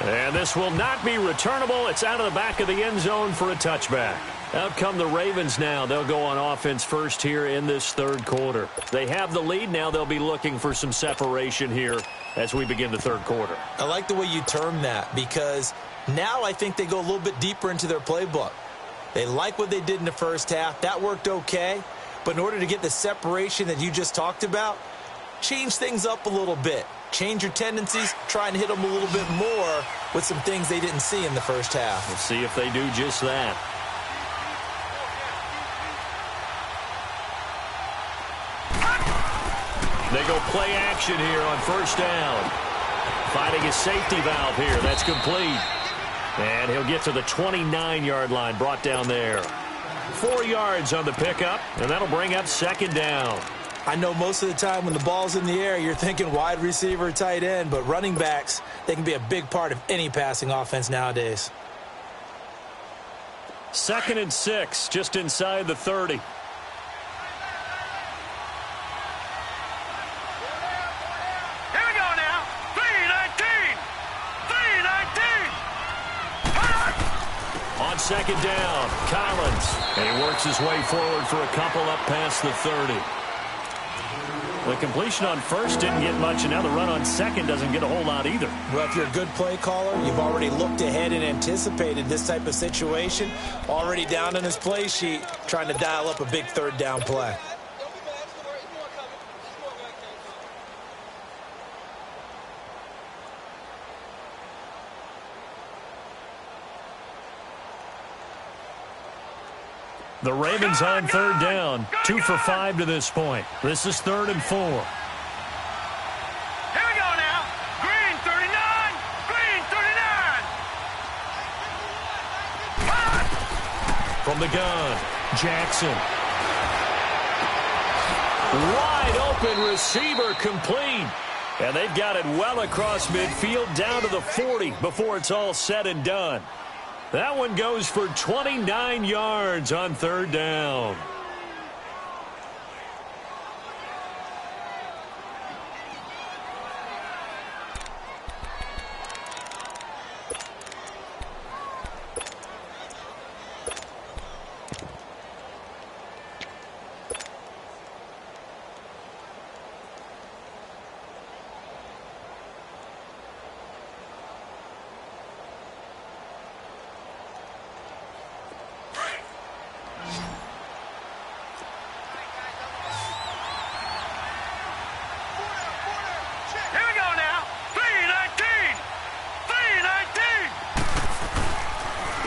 And this will not be returnable. It's out of the back of the end zone for a touchback. Out come the Ravens now. They'll go on offense first here in this third quarter. They have the lead. Now they'll be looking for some separation here as we begin the third quarter. I like the way you term that because now I think they go a little bit deeper into their playbook. They like what they did in the first half. That worked okay. But in order to get the separation that you just talked about, change things up a little bit. Change your tendencies, try and hit them a little bit more with some things they didn't see in the first half. Let's see if they do just that. They go play action here on first down. Finding his safety valve here. That's complete. And he'll get to the 29-yard line, brought down there. 4 yards on the pickup, and that'll bring up second down. I know most of the time when the ball's in the air, you're thinking wide receiver, tight end, but running backs, they can be a big part of any passing offense nowadays. 2nd and 6, just inside the 30. Second down, Collins. And he works his way forward for a couple up past the 30. The completion on first didn't get much, and now the run on second doesn't get a whole lot either. Well, if you're a good play caller, you've already looked ahead and anticipated this type of situation. Already down in his play sheet, trying to dial up a big third down play. The Ravens on third down, 2 for 5 to this point. This is 3rd and 4. Here we go now. Green 39. Green 39. From the gun, Jackson. Wide open receiver complete. And they've got it well across midfield down to the 40 before it's all said and done. That one goes for 29 yards on third down.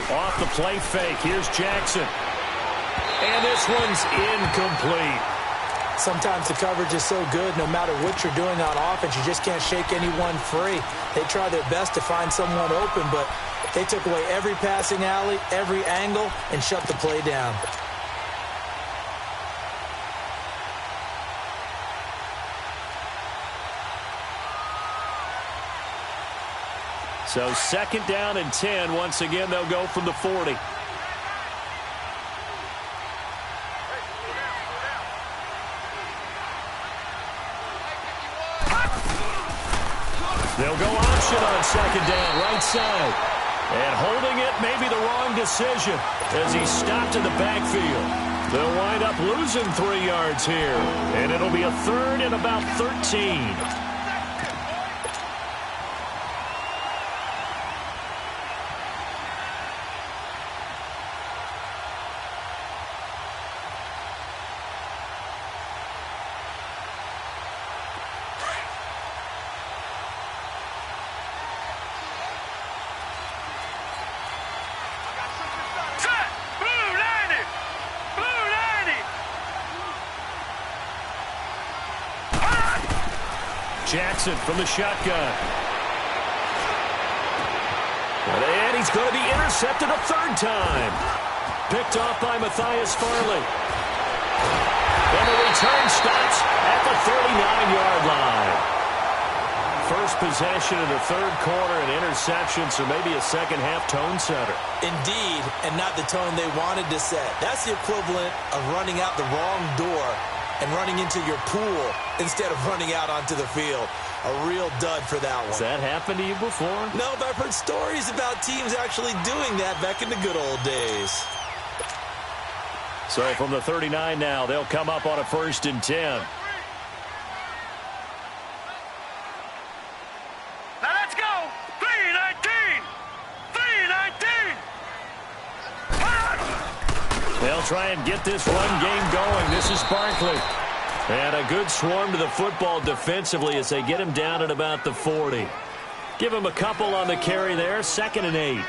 Off the play fake, here's Jackson. And this one's incomplete. Sometimes the coverage is so good, no matter what you're doing on offense, you just can't shake anyone free. They try their best to find someone open, but they took away every passing alley, every angle, and shut the play down. So 2nd down and 10. Once again, they'll go from the 40. They'll go option on 2nd down, right side. And holding it may be the wrong decision as he stopped in the backfield. They'll wind up losing 3 yards here. And it'll be a 3rd and about 13. Jackson from the shotgun. And he's going to be intercepted a third time. Picked off by Matthias Farley. And the return stops at the 39-yard line. First possession in the third quarter, an interception, so maybe a second-half tone setter. Indeed, and not the tone they wanted to set. That's the equivalent of running out the wrong door and running into your pool instead of running out onto the field. A real dud for that one. Has that happened to you before? No, but I've heard stories about teams actually doing that back in the good old days. So from the 39 now, they'll come up on a 1st and 10. Now let's go. 3-19. 3-19. They'll try and get this run game going. This is Barkley. And a good swarm to the football defensively as they get him down at about the 40. Give him a couple on the carry there. 2nd and 8.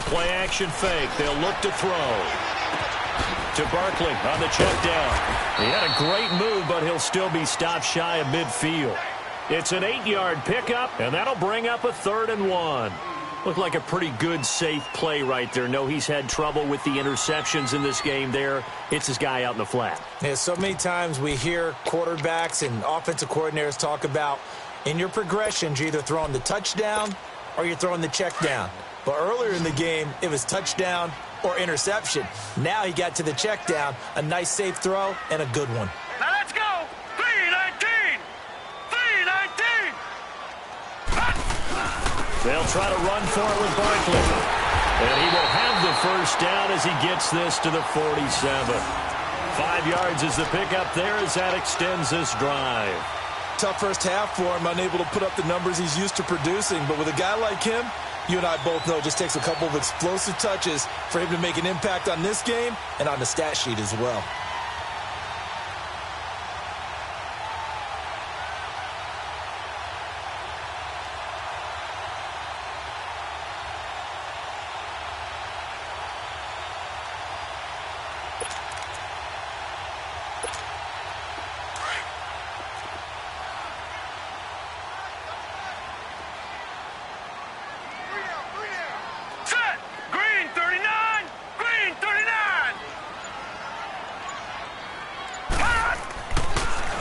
Play-action fake. They'll look to throw. To Barkley on the check down. He had a great move, but he'll still be stopped shy of midfield. It's an 8-yard pickup, and that'll bring up a 3rd and 1. Looked like a pretty good, safe play right there. No, he's had trouble with the interceptions in this game there. It's his guy out in the flat. Yeah, so many times we hear quarterbacks and offensive coordinators talk about in your progressions, you're either throwing the touchdown or you're throwing the check down. But earlier in the game, it was touchdown or interception. Now he got to the check down, a nice safe throw, and a good one. Now let's go. 3-19. 3-19. They'll try to run for it with Barkley. And he will have the first down as he gets this to the 47. 5 yards is the pickup there as that extends this drive. Tough first half for him, unable to put up the numbers he's used to producing. But with a guy like him, you and I both know it just takes a couple of explosive touches for him to make an impact on this game and on the stat sheet as well.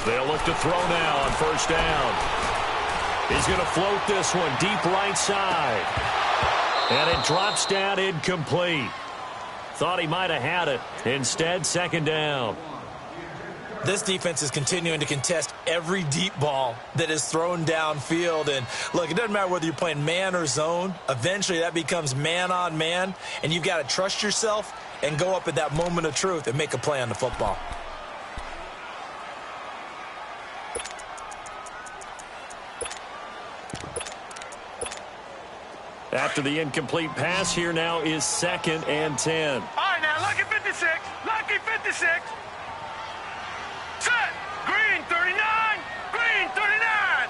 They'll look to throw now on 1st down. He's going to float this one deep right side. And it drops down incomplete. Thought he might have had it. Instead, 2nd down. This defense is continuing to contest every deep ball that is thrown downfield. And, look, it doesn't matter whether you're playing man or zone. Eventually, that becomes man on man. And you've got to trust yourself and go up at that moment of truth and make a play on the football. After the incomplete pass, here now is 2nd and 10. All right, now, lucky 56. Lucky 56. Set. Green 39. Green 39.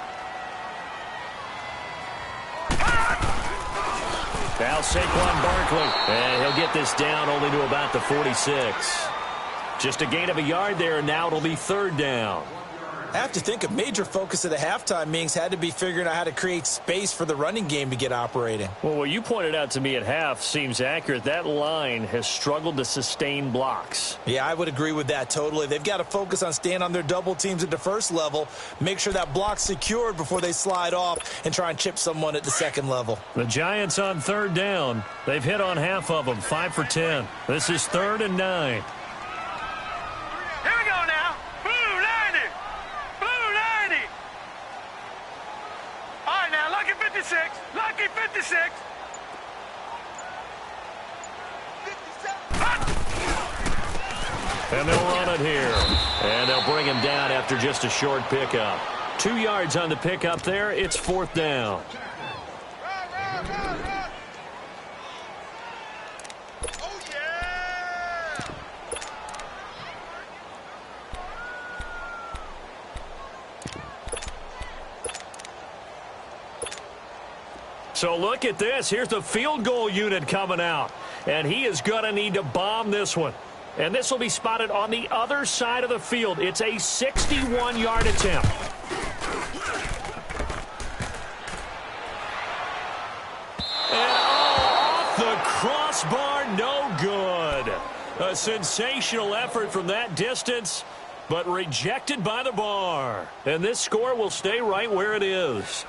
Now Saquon Barkley. And he'll get this down only to about the 46. Just a gain of a yard there, and now it'll be 3rd down. I have to think a major focus of the halftime meetings had to be figuring out how to create space for the running game to get operating. Well, what you pointed out to me at half seems accurate. That line has struggled to sustain blocks. Yeah, I would agree with that totally. They've got to focus on staying on their double teams at the first level, make sure that block's secured before they slide off and try and chip someone at the 2nd level. The Giants on 3rd down. They've hit on half of them, 5 for 10. This is 3rd and 9. Here we go now. Blue 90. Blue 90. All right, now, lucky 56. Lucky 56. 57. And they'll run it here. And they'll bring him down after just a short pickup. 2 yards on the pickup there. It's 4th down. So look at this. Here's the field goal unit coming out. And he is going to need to bomb this one. And this will be spotted on the other side of the field. It's a 61-yard attempt. And off the crossbar, no good. A sensational effort from that distance, but rejected by the bar. And this score will stay right where it is.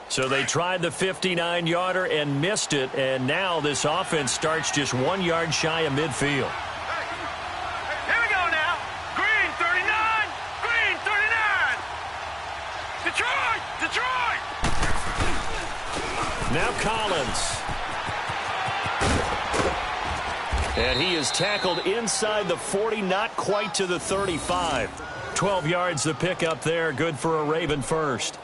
So they tried the 59-yarder and missed it, and now this offense starts just 1 yard shy of midfield. Here we go now. Green 39. Green 39. Detroit. Detroit. Now Collins. And he is tackled inside the 40, not quite to the 35. 12 yards the pickup there, good for a Raven first.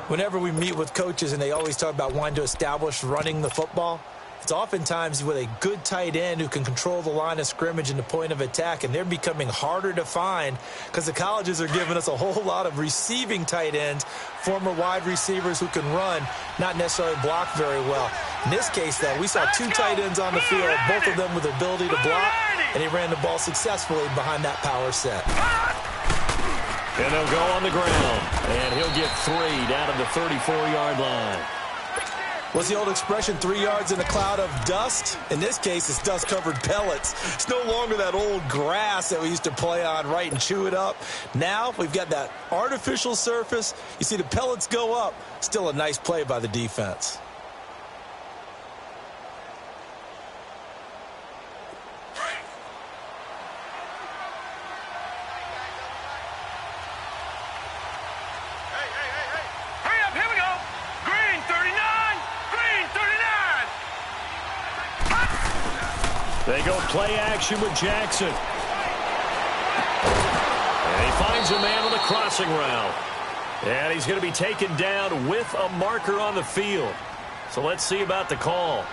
Whenever we meet with coaches and they always talk about wanting to establish running the football, it's oftentimes with a good tight end who can control the line of scrimmage and the point of attack, and they're becoming harder to find because the colleges are giving us a whole lot of receiving tight ends, former wide receivers who can run, not necessarily block very well. In this case, though, we saw 2 tight ends on the field, both of them with the ability to block, and he ran the ball successfully behind that power set. And he'll go on the ground, and he'll get 3 down at the 34-yard line. What's the old expression, 3 yards in a cloud of dust? In this case, it's dust-covered pellets. It's no longer that old grass that we used to play on, right, and chew it up. Now we've got that artificial surface. You see the pellets go up. Still a nice play by the defense. They go play action with Jackson. And he finds a man on the crossing route. And he's going to be taken down with a marker on the field. So let's see about the call.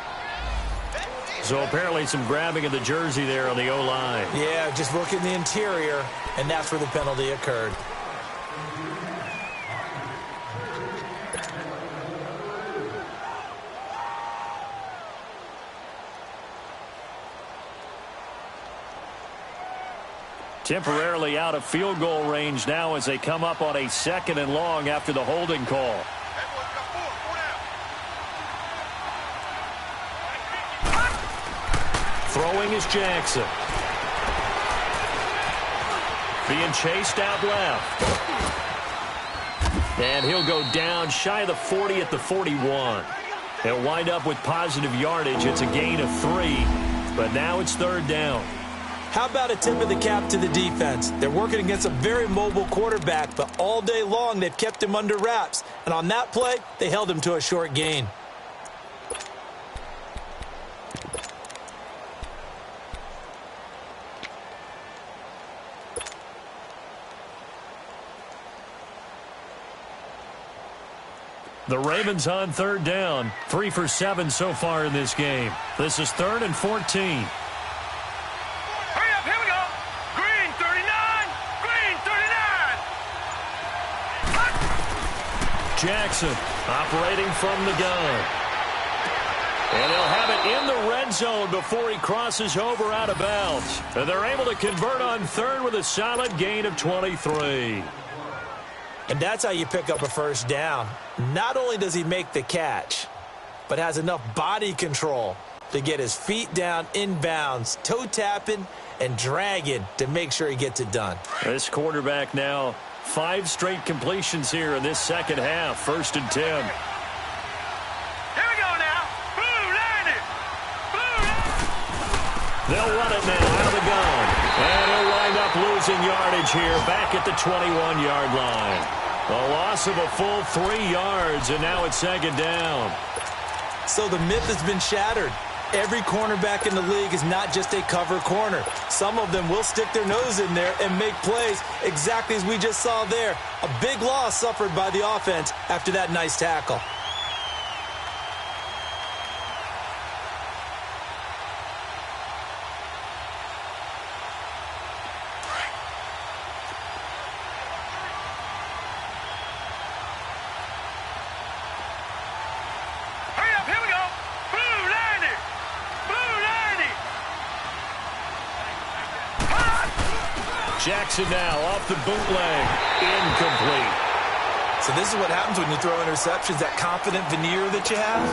So apparently some grabbing of the jersey there on the O-line. Yeah, just working the interior, and that's where the penalty occurred. Temporarily out of field goal range now as they come up on a 2nd and long after the holding call. Throwing is Jackson. Being chased out left. And he'll go down shy of the 40 at the 41. He'll wind up with positive yardage. It's a gain of 3, but now it's 3rd down. How about a tip of the cap to the defense? They're working against a very mobile quarterback, but all day long they've kept him under wraps. And on that play, they held him to a short gain. The Ravens on 3rd down. 3 for 7 so far in this game. This is 3rd and 14. Jackson operating from the gun. And they'll have it in the red zone before he crosses over out of bounds. And they're able to convert on 3rd with a solid gain of 23. And that's how you pick up a 1st down. Not only does he make the catch, but has enough body control to get his feet down inbounds, toe tapping and dragging to make sure he gets it done. This quarterback now 5 straight completions here in this 2nd half. 1st and 10. Here we They'll run it now out of the gun. And he'll wind up losing yardage here back at the 21-yard line. A loss of a full 3 yards, and now it's second down. So the myth has been shattered. Every cornerback in the league is not just a cover corner. Some of them will stick their nose in there and make plays exactly as we just saw there. A big loss suffered by the offense after that nice tackle. Jackson now off the bootleg. Incomplete. So this is what happens when you throw interceptions. That confident veneer that you have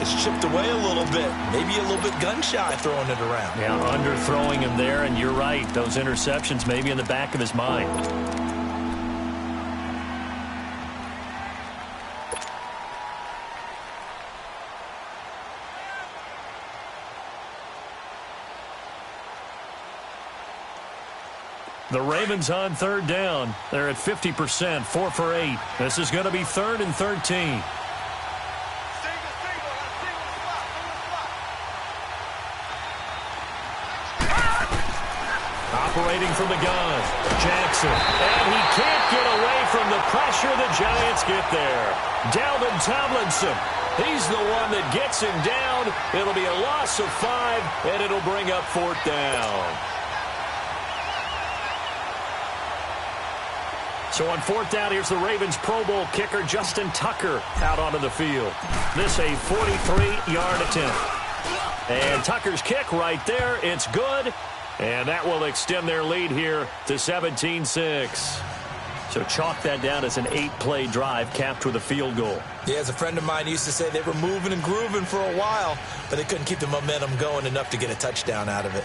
gets chipped away a little bit. Maybe a little bit gun-shy throwing it around. Yeah, underthrowing him there, and you're right. Those interceptions maybe in the back of his mind. The Ravens on third down. They're at 50%, 4 for 8. This is going to be 3rd and 13. Operating from the gun, Jackson. And he can't get away from the pressure. The Giants get there. Dalvin Tomlinson. He's the one that gets him down. It'll be a loss of 5, and it'll bring up 4th down. So on 4th down, here's the Ravens Pro Bowl kicker, Justin Tucker, out onto the field. This a 43-yard attempt. And Tucker's kick right there. It's good. And that will extend their lead here to 17-6. So chalk that down as an 8-play drive capped with a field goal. Yeah, as a friend of mine used to say, they were moving and grooving for a while, but they couldn't keep the momentum going enough to get a touchdown out of it.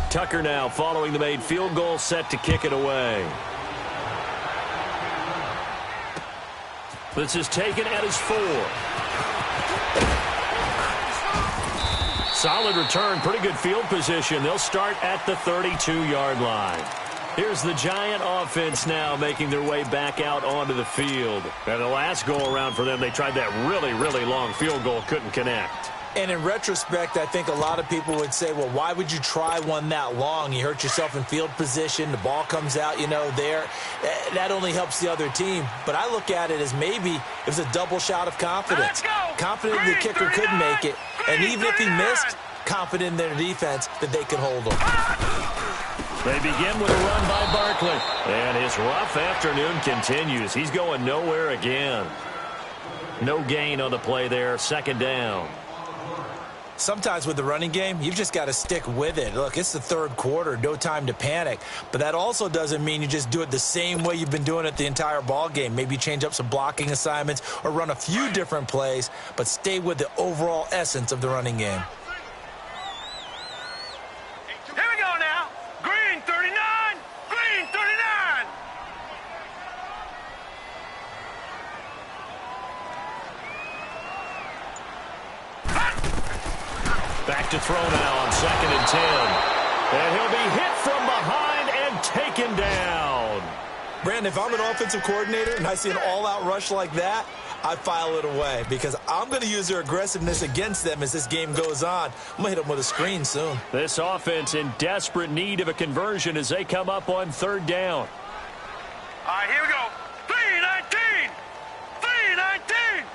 Tucker now following the made field goal, set to kick it away. This is taken at his 4. Solid return, pretty good field position. They'll start at the 32-yard line. Here's the Giant offense now making their way back out onto the field. And the last go-around for them, they tried that really, really long field goal, couldn't connect. And in retrospect, I think a lot of people would say, well, why would you try one that long? You hurt yourself in field position. The ball comes out, there. That only helps the other team. But I look at it as maybe it was a double shot of confidence. Confident the kicker could make it. And even if he missed, confident in their defense that they could hold him. They begin with a run by Barkley. And his rough afternoon continues. He's going nowhere again. No gain on the play there. 2nd down. Sometimes with the running game, you've just got to stick with it. Look, it's the 3rd quarter, no time to panic. But that also doesn't mean you just do it the same way you've been doing it the entire ball game. Maybe change up some blocking assignments or run a few different plays, but stay with the overall essence of the running game. Here we go now. Green 39. Green 39. Back to throw now on 2nd and 10. And he'll be hit from behind and taken down. Brandon, if I'm an offensive coordinator and I see an all-out rush like that, I file it away because I'm going to use their aggressiveness against them as this game goes on. I'm going to hit them with a screen soon. This offense in desperate need of a conversion as they come up on 3rd down. All right, here we go. 3-19. 3-19.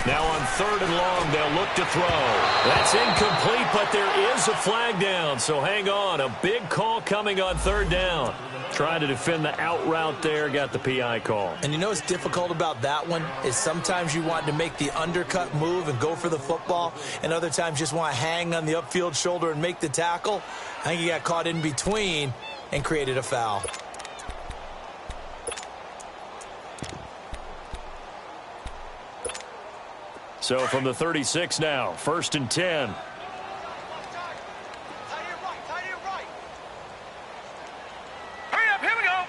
Now on 3rd and long, they'll look to throw. That's incomplete, but there is a flag down, so hang on. A big call coming on 3rd down. Trying to defend the out route there, got the PI call. And you know what's difficult about that one is sometimes you want to make the undercut move and go for the football, and other times just want to hang on the upfield shoulder and make the tackle. I think he got caught in between and created a foul. So from the 36 now, 1st and 10. Hurry up, here we go.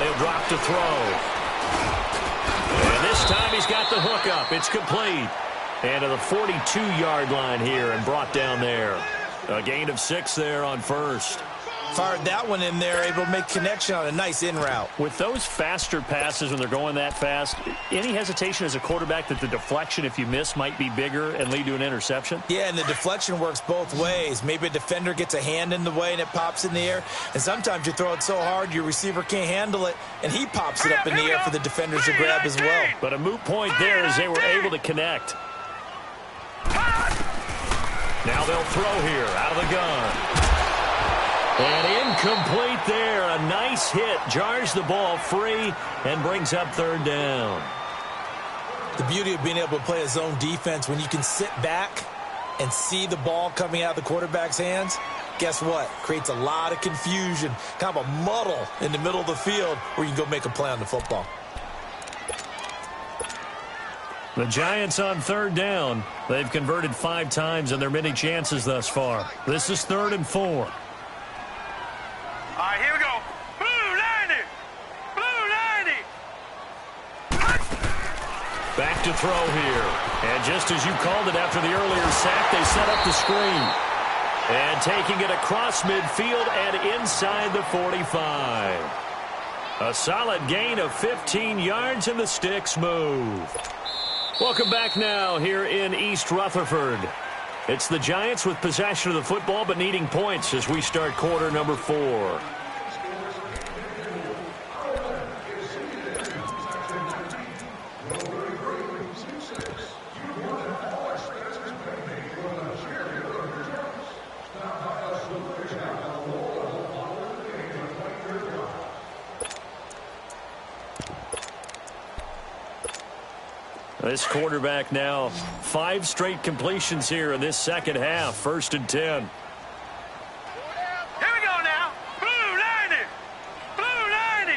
out. He'll drop to throw. And this time he's got the hook up. It's complete. And to the 42-yard line here and brought down there. A gain of 6 there on first. Fired that one in there, able to make connection on a nice in route. With those faster passes when they're going that fast, any hesitation as a quarterback that the deflection, if you miss, might be bigger and lead to an interception? Yeah, and the deflection works both ways. Maybe a defender gets a hand in the way and it pops in the air. And sometimes you throw it so hard your receiver can't handle it, and he pops it up in the air for the defenders to grab as well. But a moot point there as they were able to connect. Now they'll throw here out of the gun. And incomplete there. A nice hit. Jars the ball free and brings up third down. The beauty of being able to play a zone defense when you can sit back and see the ball coming out of the quarterback's hands, guess what? Creates a lot of confusion, kind of a muddle in the middle of the field where you can go make a play on the football. The Giants on third down. They've converted 5 times in their many chances thus far. This is 3rd and 4. All right, here we go. Blue 90. Blue 90. Back to throw here. And just as you called it after the earlier sack, they set up the screen. And taking it across midfield and inside the 45. A solid gain of 15 yards and the sticks move. Welcome back now here in East Rutherford. It's the Giants with possession of the football but needing points as we start quarter number 4. This quarterback now 5 straight completions here in this second half. 1st and 10. Here we go now. Blue 90. Blue 90.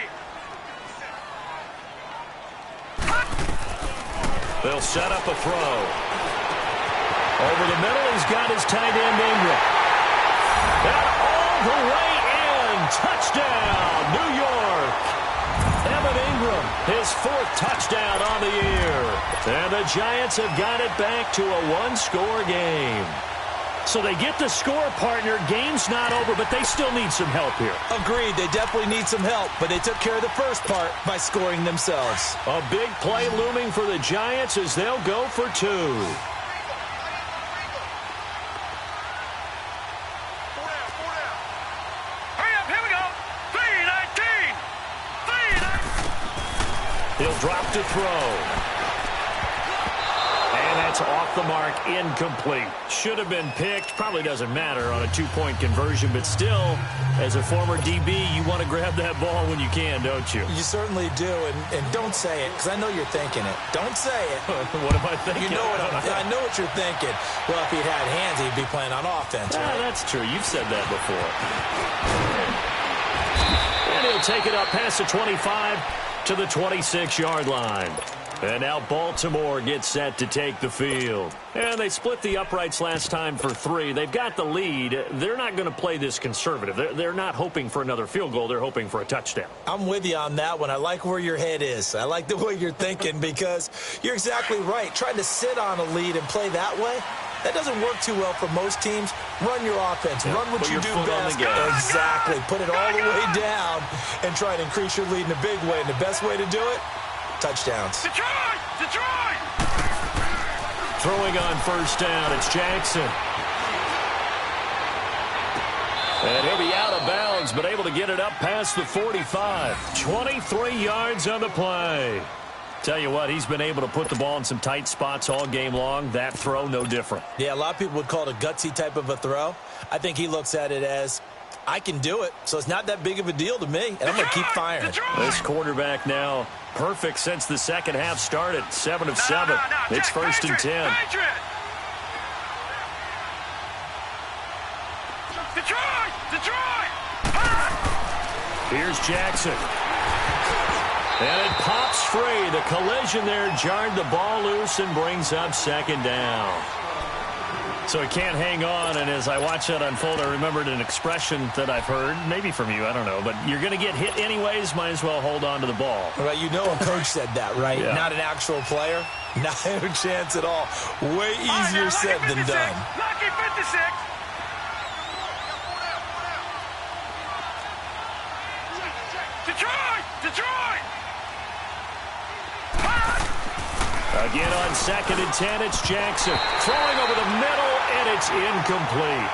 They'll set up a throw. Over the middle, he's got his tight end Ingram. And all the way in. Touchdown, New York. Evan Ingram, his 4th touchdown on the year. And the Giants have got it back to a 1-score game. So they get the score, partner. Game's not over, but they still need some help here. Agreed, they definitely need some help, but they took care of the first part by scoring themselves. A big play looming for the Giants as they'll go for 2. He'll drop to throw. And that's off the mark, incomplete. Should have been picked. Probably doesn't matter on a 2-point conversion, but still, as a former DB, you want to grab that ball when you can, don't you? You certainly do, and don't say it, because I know you're thinking it. Don't say it. What am I thinking? You know I know what you're thinking. Well, if he'd had hands, he'd be playing on offense, right? That's true. You've said that before. And he'll take it up past the 25 to the 26-yard line. And now Baltimore gets set to take the field. And they split the uprights last time for 3. They've got the lead. They're not going to play this conservative. They're not hoping for another field goal. They're hoping for a touchdown. I'm with you on that one. I like where your head is. I like the way you're thinking because you're exactly right. Trying to sit on a lead and play that way, that doesn't work too well for most teams. Run your offense. Run what you do best. Exactly. Put it all the way down and try to increase your lead in a big way. And the best way to do it, touchdowns. Detroit! Detroit! Throwing on first down, it's Jackson. And he'll be out of bounds, but able to get it up past the 45. 23 yards on the play. Tell you what, he's been able to put the ball in some tight spots all game long. That throw, no different. Yeah, a lot of people would call it a gutsy type of a throw. I think he looks at it as, I can do it, so it's not that big of a deal to me, and I'm going to keep firing. This quarterback now perfect since the second half started. 7 of 7. It's 1st and 10. Detroit! Detroit! Here's Jackson. And it pops free. The collision there jarred the ball loose and brings up 2nd down. So he can't hang on, and as I watch that unfold, I remembered an expression that I've heard, maybe from you, I don't know, but you're going to get hit anyways, might as well hold on to the ball. Right, you know a coach said that, right? Yeah. Not an actual player. Not a chance at all. Way easier said than done. Lucky 56. Detroit! Again on 2nd and 10, it's Jackson. Throwing over the middle, and it's incomplete.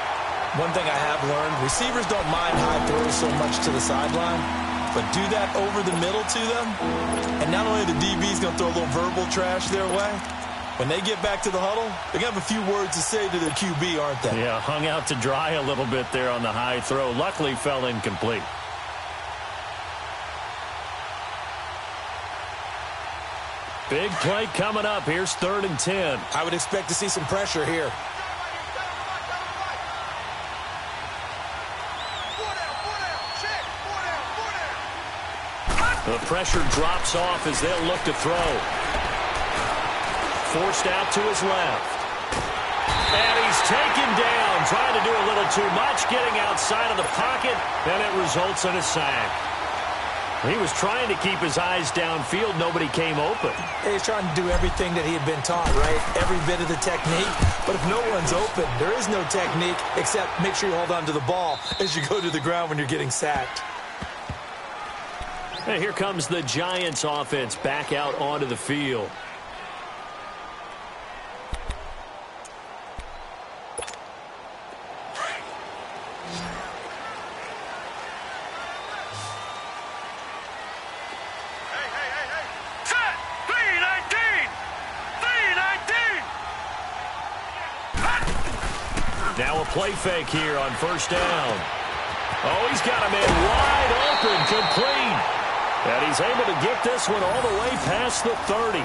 One thing I have learned, receivers don't mind high throws so much to the sideline, but do that over the middle to them, and not only the DB's going to throw a little verbal trash their way, when they get back to the huddle, they're going to have a few words to say to their QB, aren't they? Yeah, hung out to dry a little bit there on the high throw. Luckily, fell incomplete. Big play coming up. Here's 3rd and 10. I would expect to see some pressure here. The pressure drops off as they'll look to throw. Forced out to his left. And he's taken down, trying to do a little too much, getting outside of the pocket, and it results in a sack. He was trying to keep his eyes downfield. Nobody came open. He's trying to do everything that he had been taught, right? Every bit of the technique. But if no one's open, there is no technique except make sure you hold on to the ball as you go to the ground when you're getting sacked. And here comes the Giants offense back out onto the field. Now a play fake here on 1st down. Oh, he's got a man wide open, complete. And he's able to get this one all the way past the 30.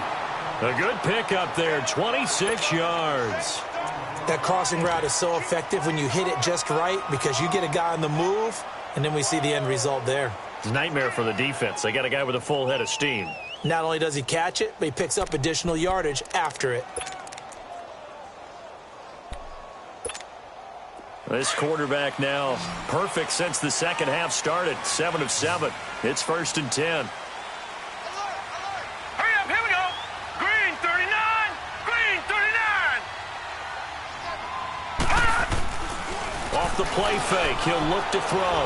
A good pickup there, 26 yards. That crossing route is so effective when you hit it just right because you get a guy on the move, and then we see the end result there. It's a nightmare for the defense. They got a guy with a full head of steam. Not only does he catch it, but he picks up additional yardage after it. This quarterback now perfect since the second half started. 7 of 7. It's 1st and 10. Hurry up, here we go. Green 39. Green 39. Off the play fake, he'll look to throw.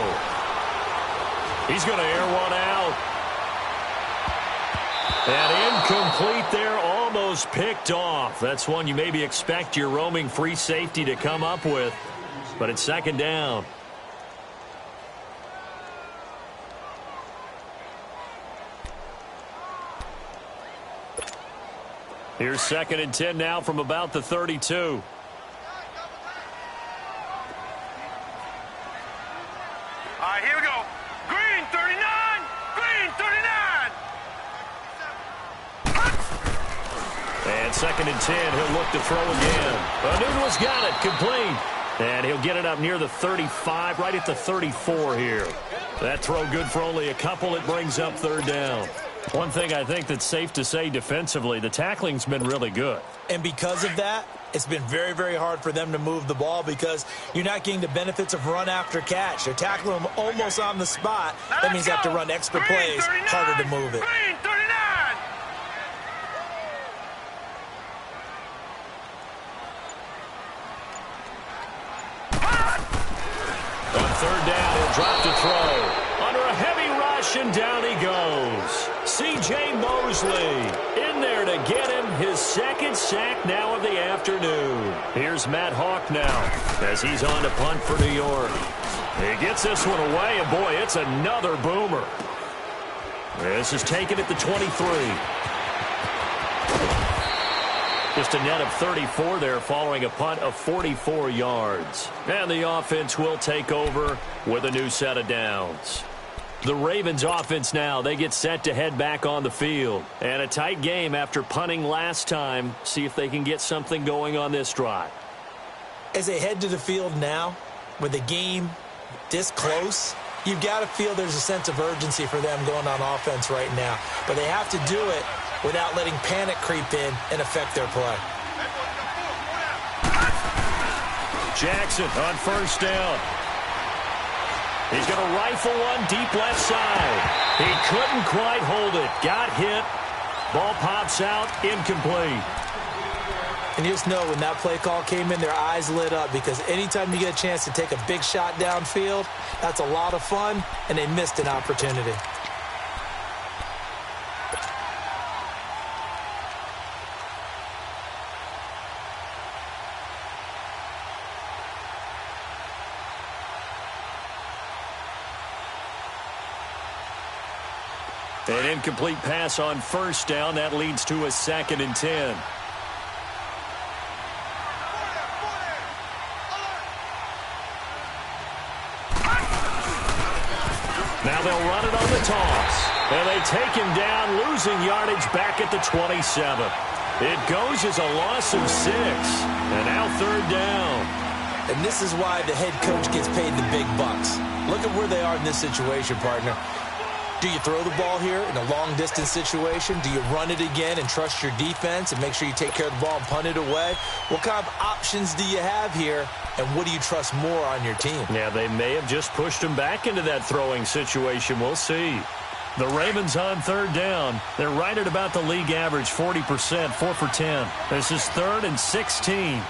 He's going to air one out. And incomplete there, almost picked off. That's one you maybe expect your roaming free safety to come up with. But it's 2nd down. Here's 2nd and 10 now from about the 32. All right, here we go. Green 39. Green 39. And 2nd and 10, he'll look to throw again. Newton's got it, complete. And he'll get it up near the 35, right at the 34 here. That throw good for only a couple. It brings up 3rd down. One thing I think that's safe to say defensively, the tackling's been really good. And because of that, it's been very, very hard for them to move the ball because you're not getting the benefits of run after catch. They're tackling them almost on the spot. That means they have to run extra plays, harder to move it. Green 39. On 3rd down, he'll drop to throw. Under a heavy rush, and down he goes. C.J. Mosley in there to get him his 2nd sack now of the afternoon. Here's Matt Hawk now as he's on to punt for New York. He gets this one away, and boy, it's another boomer. This is taken at the 23. Just a net of 34 there following a punt of 44 yards. And the offense will take over with a new set of downs. The Ravens offense now, they get set to head back on the field. And a tight game after punting last time. See if they can get something going on this drive. As they head to the field now, with the game this close, you've got to feel there's a sense of urgency for them going on offense right now. But they have to do it without letting panic creep in and affect their play. Jackson on first down. He's going to rifle one deep left side. He couldn't quite hold it. Got hit. Ball pops out, incomplete. And you just know when that play call came in, their eyes lit up, because anytime you get a chance to take a big shot downfield, that's a lot of fun, and they missed an opportunity. An incomplete pass on first down. That leads to a 2nd and 10. Now they'll run it on the toss. And they take him down, losing yardage back at the 27. It goes as a loss of 6. And now 3rd down. And this is why the head coach gets paid the big bucks. Look at where they are in this situation, partner. Do you throw the ball here in a long-distance situation? Do you run it again and trust your defense and make sure you take care of the ball and punt it away? What kind of options do you have here, and what do you trust more on your team? Yeah, they may have just pushed him back into that throwing situation. We'll see. The Ravens on 3rd down. They're right at about the league average, 40%, 4 for 10. This is 3rd and 16.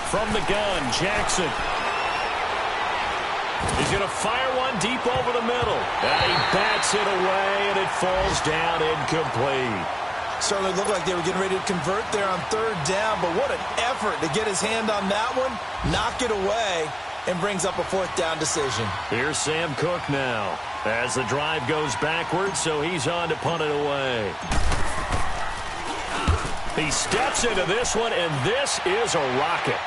From the gun, Jackson. He's going to fire one deep over the middle. And he bats it away, and it falls down incomplete. Certainly looked like they were getting ready to convert there on 3rd down, but what an effort to get his hand on that one, knock it away, and brings up a 4th down decision. Here's Sam Cook now as the drive goes backwards, so he's on to punt it away. He steps into this one, and this is a rocket.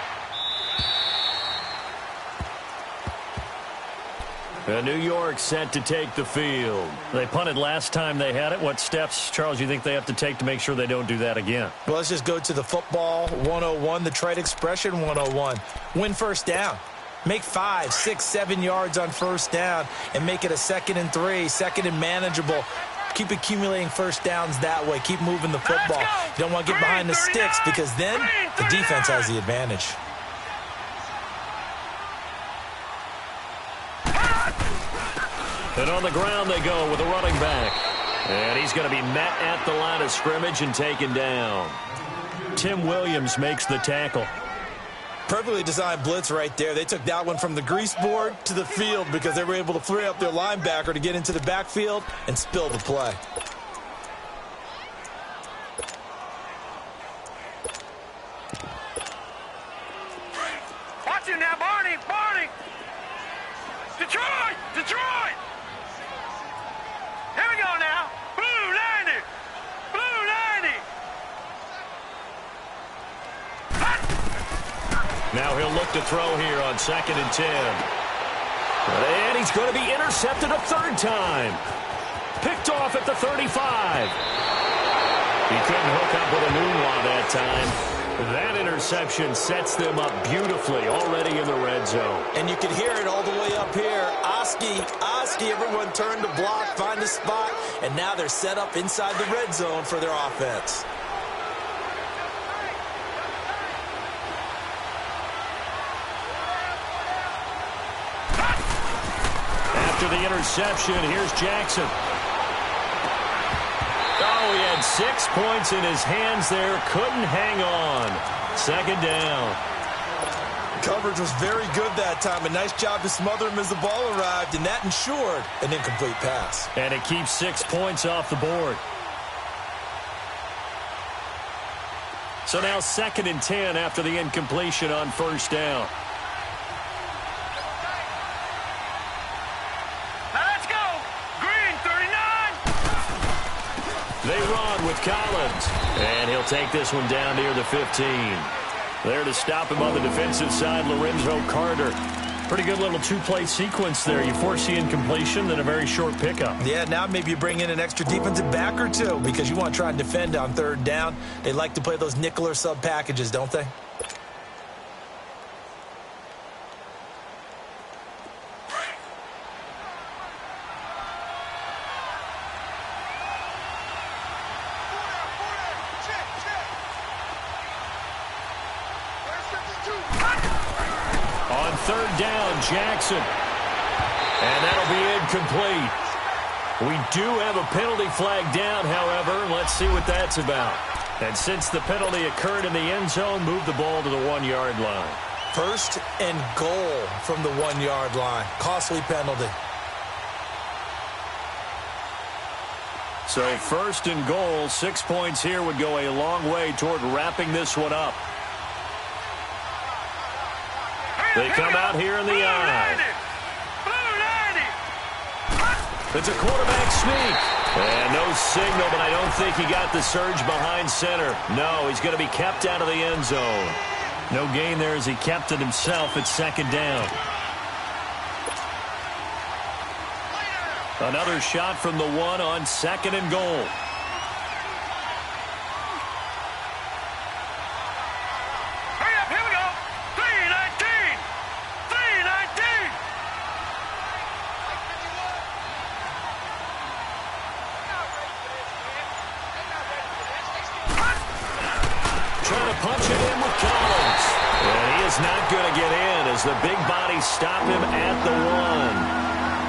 And New York set to take the field. They punted last time they had it. What steps, Charles, you think they have to take to make sure they don't do that again? Well, let's just go to the football 101, the trade expression 101. Win first down. Make 5, 6, 7 yards on first down and make it a 2nd and 3, 2nd and manageable. Keep accumulating first downs that way. Keep moving the football. You don't want to get behind the sticks, because then the defense has the advantage. And on the ground they go with a running back. And he's going to be met at the line of scrimmage and taken down. Tim Williams makes the tackle. Perfectly designed blitz right there. They took that one from the grease board to the field because they were able to free up their linebacker to get into the backfield and spill the play. Watch him now, Barney! Barney! Detroit! Detroit! Here we go now. Blue 90! Blue 90! Now he'll look to throw here on 2nd and 10. And he's going to be intercepted a 3rd time. Picked off at the 35. He couldn't hook up with a Nunwa that time. That interception sets them up beautifully already in the red zone. And you can hear it all the way up here. Oski, everyone turned to block, find a spot, and now they're set up inside the red zone for their offense. After the interception, here's Jackson. Oh, he had 6 points in his hands there. Couldn't hang on. 2nd down. Coverage was very good that time. A nice job to smother him as the ball arrived, and that ensured an incomplete pass. And it keeps 6 points off the board. So now 2nd and 10 after the incompletion on first down. Now let's go! Green 39! They run with Collins. And he'll take this one down near the 15. There to stop him on the defensive side, Lorenzo Carter. Pretty good little 2-play sequence there. You force the incompletion, then a very short pickup. Yeah, now maybe you bring in an extra defensive back or two because you want to try and defend on 3rd down. They like to play those nickel or sub packages, don't they? down, Jackson. And that'll be incomplete. We do have a penalty flag down, however. Let's see what that's about. And since the penalty occurred in the end zone, move the ball to the 1-yard line. 1st and goal from the 1-yard line. Costly penalty. So 1st and goal, 6 points here would go a long way toward wrapping this one up. They come out here in the eye. It's a quarterback sneak. And no signal, but I don't think he got the surge behind center. No, he's going to be kept out of the end zone. No gain there as he kept it himself at 2nd down. Another shot from the 1 on 2nd and goal. Hurry up, here we go. 3-19. 3-19. Trying to punch it in with Collins. And he is not going to get in as the big bodies stop him at the 1.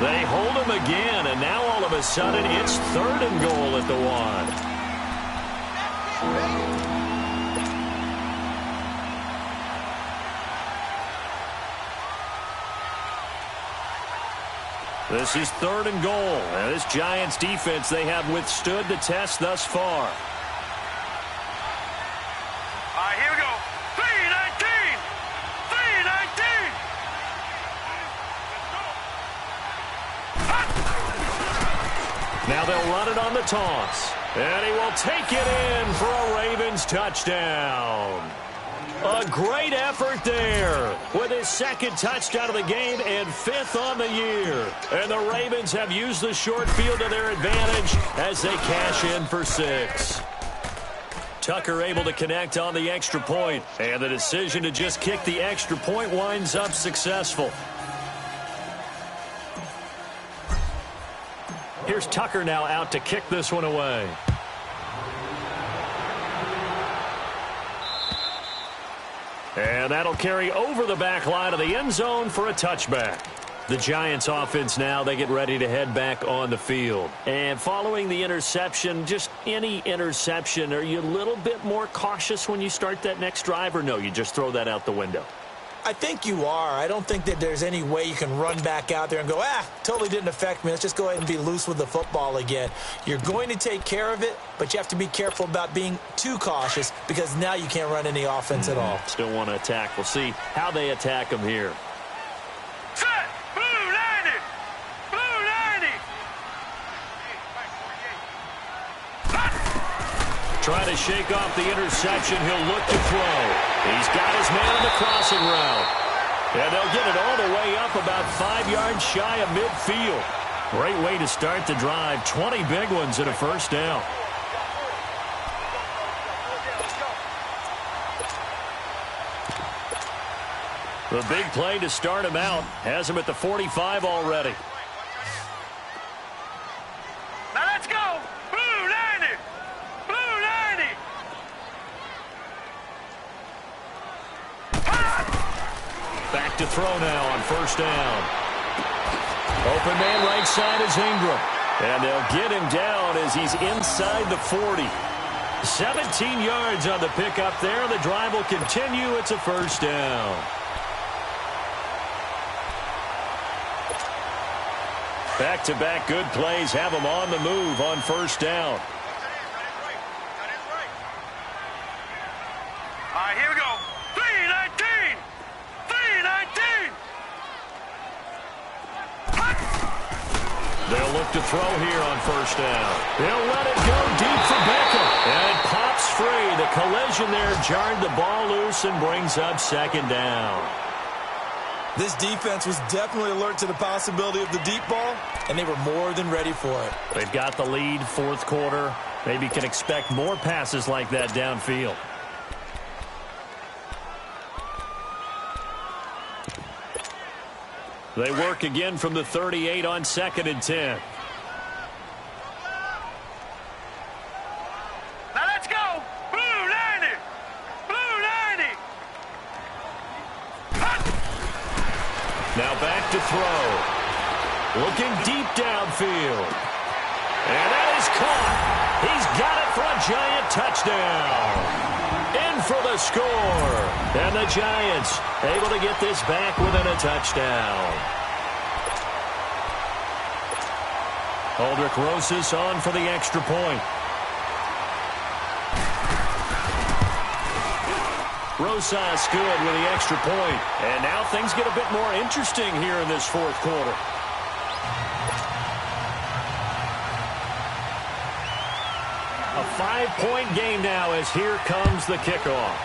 They hold him again, and now all of a sudden it's 3rd and goal at the 1. This is 3rd and goal. And this Giants defense, they have withstood the test thus far. All right, here we go. 3-19. 3-19. Now they'll run it on the toss. And he will take it in for a Ravens touchdown. A great effort there with his 2nd touchdown of the game and 5th on the year. And the Ravens have used the short field to their advantage as they cash in for 6. Tucker able to connect on the extra point. And the decision to just kick the extra point winds up successful. Here's Tucker now out to kick this one away. And that'll carry over the back line of the end zone for a touchback. The Giants offense now, they get ready to head back on the field. And following the interception, just any interception, are you a little bit more cautious when you start that next drive, or no, you just throw that out the window? I think you are. I don't think that there's any way you can run back out there and go, totally didn't affect me. Let's just go ahead and be loose with the football again. You're going to take care of it, but you have to be careful about being too cautious because now you can't run any offense at all. Still want to attack. We'll see how they attack them here. Set. Blue 90. Blue 90. Trying to shake off the interception. He'll look to throw. He's got his man on the crossing route. And they'll get it all the way up about 5 yards shy of midfield. Great way to start the drive. 20 big ones and a 1st down. The big play to start him out has him at the 45 already. Now let's go. Blue 90. Blue 90. Back to throw now on 1st down. Open man right side is Ingram. And they'll get him down as he's inside the 40. 17 yards on the pickup there. The drive will continue. It's a 1st down. Back-to-back good plays have him on the move on 1st down. All right, here we go. 3-19. 3-19. They'll look to throw here on 1st down. They'll let it go deep for Beckham. And it pops free. The collision there jarred the ball loose and brings up 2nd down. This defense was definitely alert to the possibility of the deep ball, and they were more than ready for it. They've got the lead, 4th quarter. Maybe can expect more passes like that downfield. They work again from the 38 on 2nd and 10. Now let's go. Blue 90. Blue 90. to throw. Looking deep downfield. And that is caught. He's got it for a Giant touchdown. In for the score. And the Giants able to get this back within a touchdown. Aldrich Rosas on for the extra point. Rosas good with the extra point. And now things get a bit more interesting here in this fourth quarter. A 5-point game now as here comes the kickoff.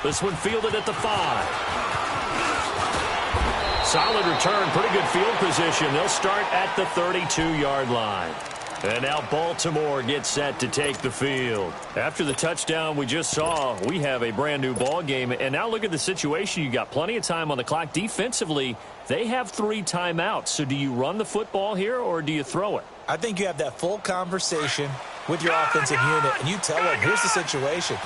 This one fielded at the 5. Solid return, pretty good field position. They'll start at the 32-yard line. And now Baltimore gets set to take the field. After the touchdown we just saw, we have a brand new ball game. And now look at the situation. You got plenty of time on the clock. Defensively, they have 3 timeouts. So do you run the football here or do you throw it? I think you have that full conversation with your offensive unit, and you tell them, here's the situation.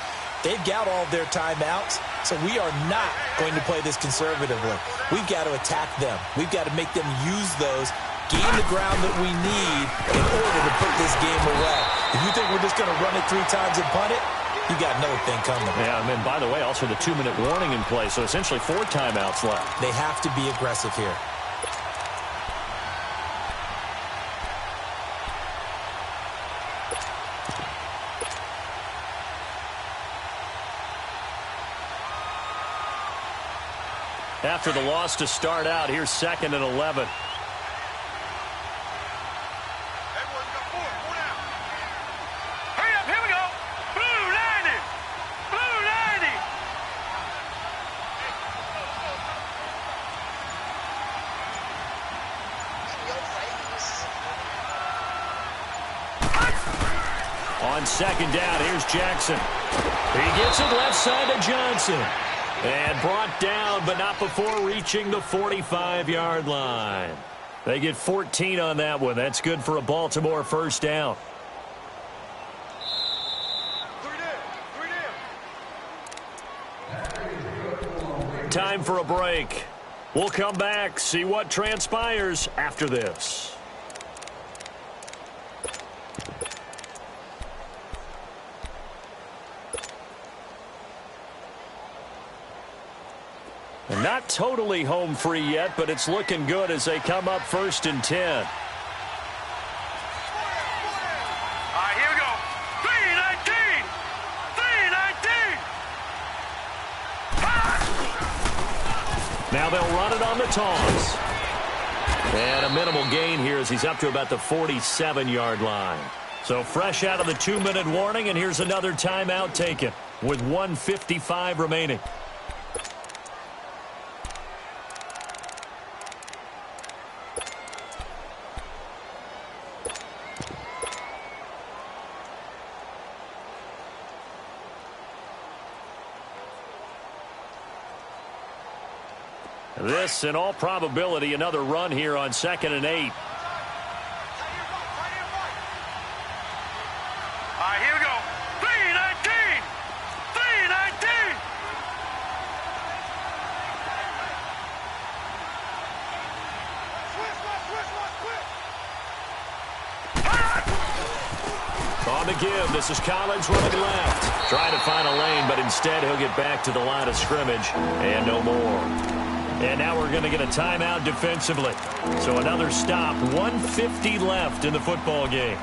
They've got all of their timeouts, so we are not going to play this conservatively. We've got to attack them. We've got to make them use those, gain the ground that we need in order to put this game away. If you think we're just going to run it 3 times and punt it, you got another thing coming. Yeah, and then, by the way, also the 2-minute warning in play, so essentially 4 timeouts left. They have to be aggressive here. After the loss to start out, here's 2nd and 11. Hurry up, here we go. Blue 90. Blue 90. On 2nd down, here's Jackson. He gets it left side to Johnson. And brought down, but not before reaching the 45-yard line. They get 14 on that one. That's good for a Baltimore first down. Time for a break. We'll come back, see what transpires after this. Not totally home free yet, but it's looking good as they come up 1st and 10. All right, here we go. 319. 319. Now they'll run it on the toss. And a minimal gain here as he's up to about the 47-yard line. So fresh out of the 2-minute warning, and here's another timeout taken with 1:55 remaining. This, in all probability, another run here on 2nd and 8. All right, here we go. 319. 319. On the give, this is Collins running left. Trying to find a lane, but instead he'll get back to the line of scrimmage and no more. And now we're going to get a timeout defensively. So another stop, 1:50 left in the football game.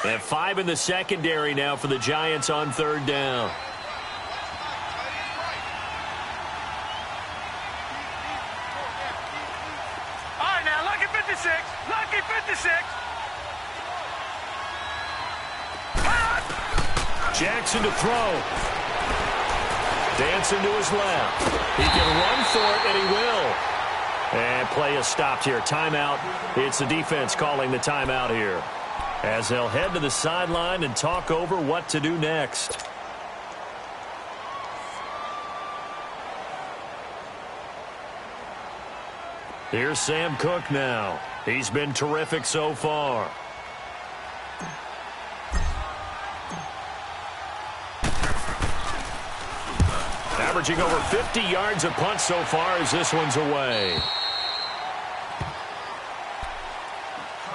And 5 in the secondary now for the Giants on 3rd down. Lucky 56. Jackson to throw. Dancing to his left. He can run for it, and he will. And play is stopped here. Timeout. It's the defense calling the timeout here, as they'll head to the sideline and talk over what to do next. Here's Sam Cook now. He's been terrific so far. Averaging over 50 yards a punt so far as this one's away.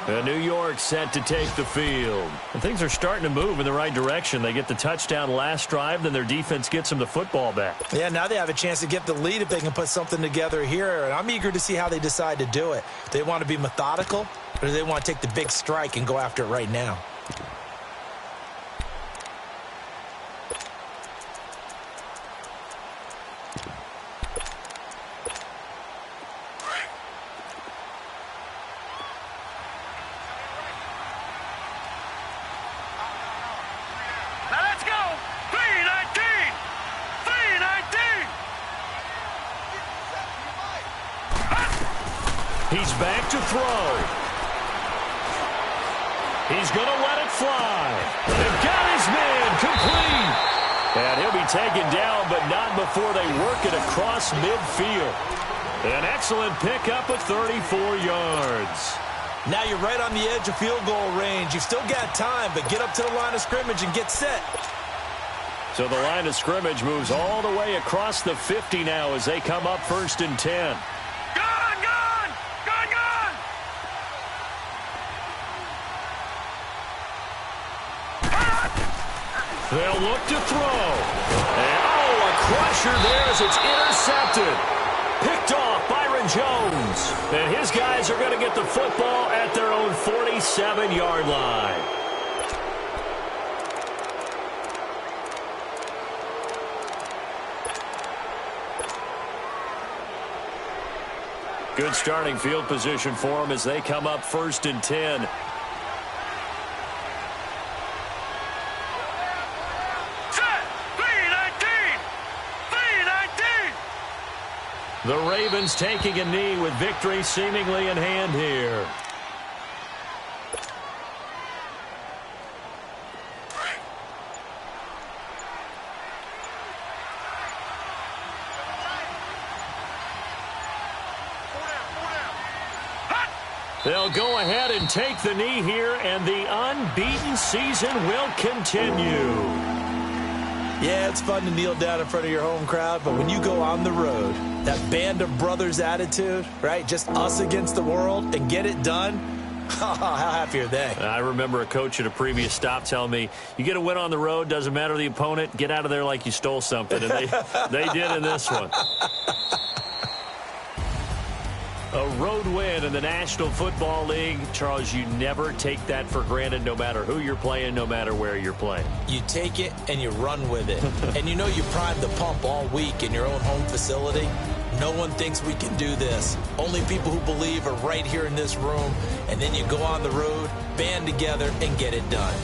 And New York set to take the field. And things are starting to move in the right direction. They get the touchdown last drive, then their defense gets them the football back. Yeah, now they have a chance to get the lead if they can put something together here. And I'm eager to see how they decide to do it. Do they want to be methodical, or do they want to take the big strike and go after it right now? He's back to throw. He's going to let it fly. They've got his man complete. And he'll be taken down, but not before they work it across midfield. An excellent pickup of 34 yards. Now you're right on the edge of field goal range. You've still got time, but get up to the line of scrimmage and get set. So the line of scrimmage moves all the way across the 50 now as they come up 1st and 10. They'll look to throw. And, oh, a crusher there as it's intercepted. Picked off Byron Jones. And his guys are going to get the football at their own 47-yard line. Good starting field position for them as they come up 1st and 10. The Ravens taking a knee with victory seemingly in hand here. They'll go ahead and take the knee here, and the unbeaten season will continue. Yeah, it's fun to kneel down in front of your home crowd, but when you go on the road, that band of brothers attitude, right? Just us against the world and get it done. How happy are they? I remember a coach at a previous stop telling me, you get a win on the road, doesn't matter the opponent, get out of there like you stole something. And they did in this one. A road win in the National Football League. Charles, you never take that for granted no matter who you're playing, no matter where you're playing. You take it and you run with it. And you know you primed the pump all week in your own home facility. No one thinks we can do this. Only people who believe are right here in this room. And then you go on the road, band together, and get it done.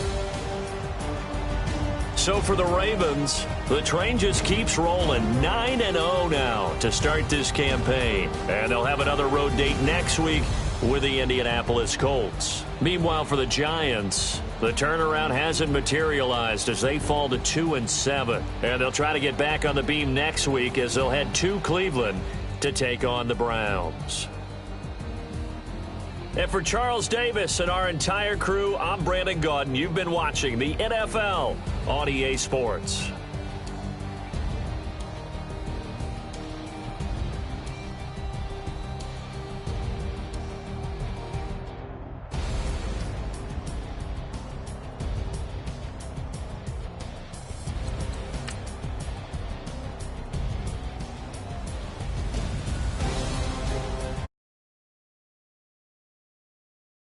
So for the Ravens, the train just keeps rolling 9-0 now to start this campaign. And they'll have another road date next week with the Indianapolis Colts. Meanwhile, for the Giants, the turnaround hasn't materialized as they fall to 2-7. And they'll try to get back on the beam next week as they'll head to Cleveland to take on the Browns. And for Charles Davis and our entire crew, I'm Brandon Gaudin. You've been watching the NFL on EA Sports.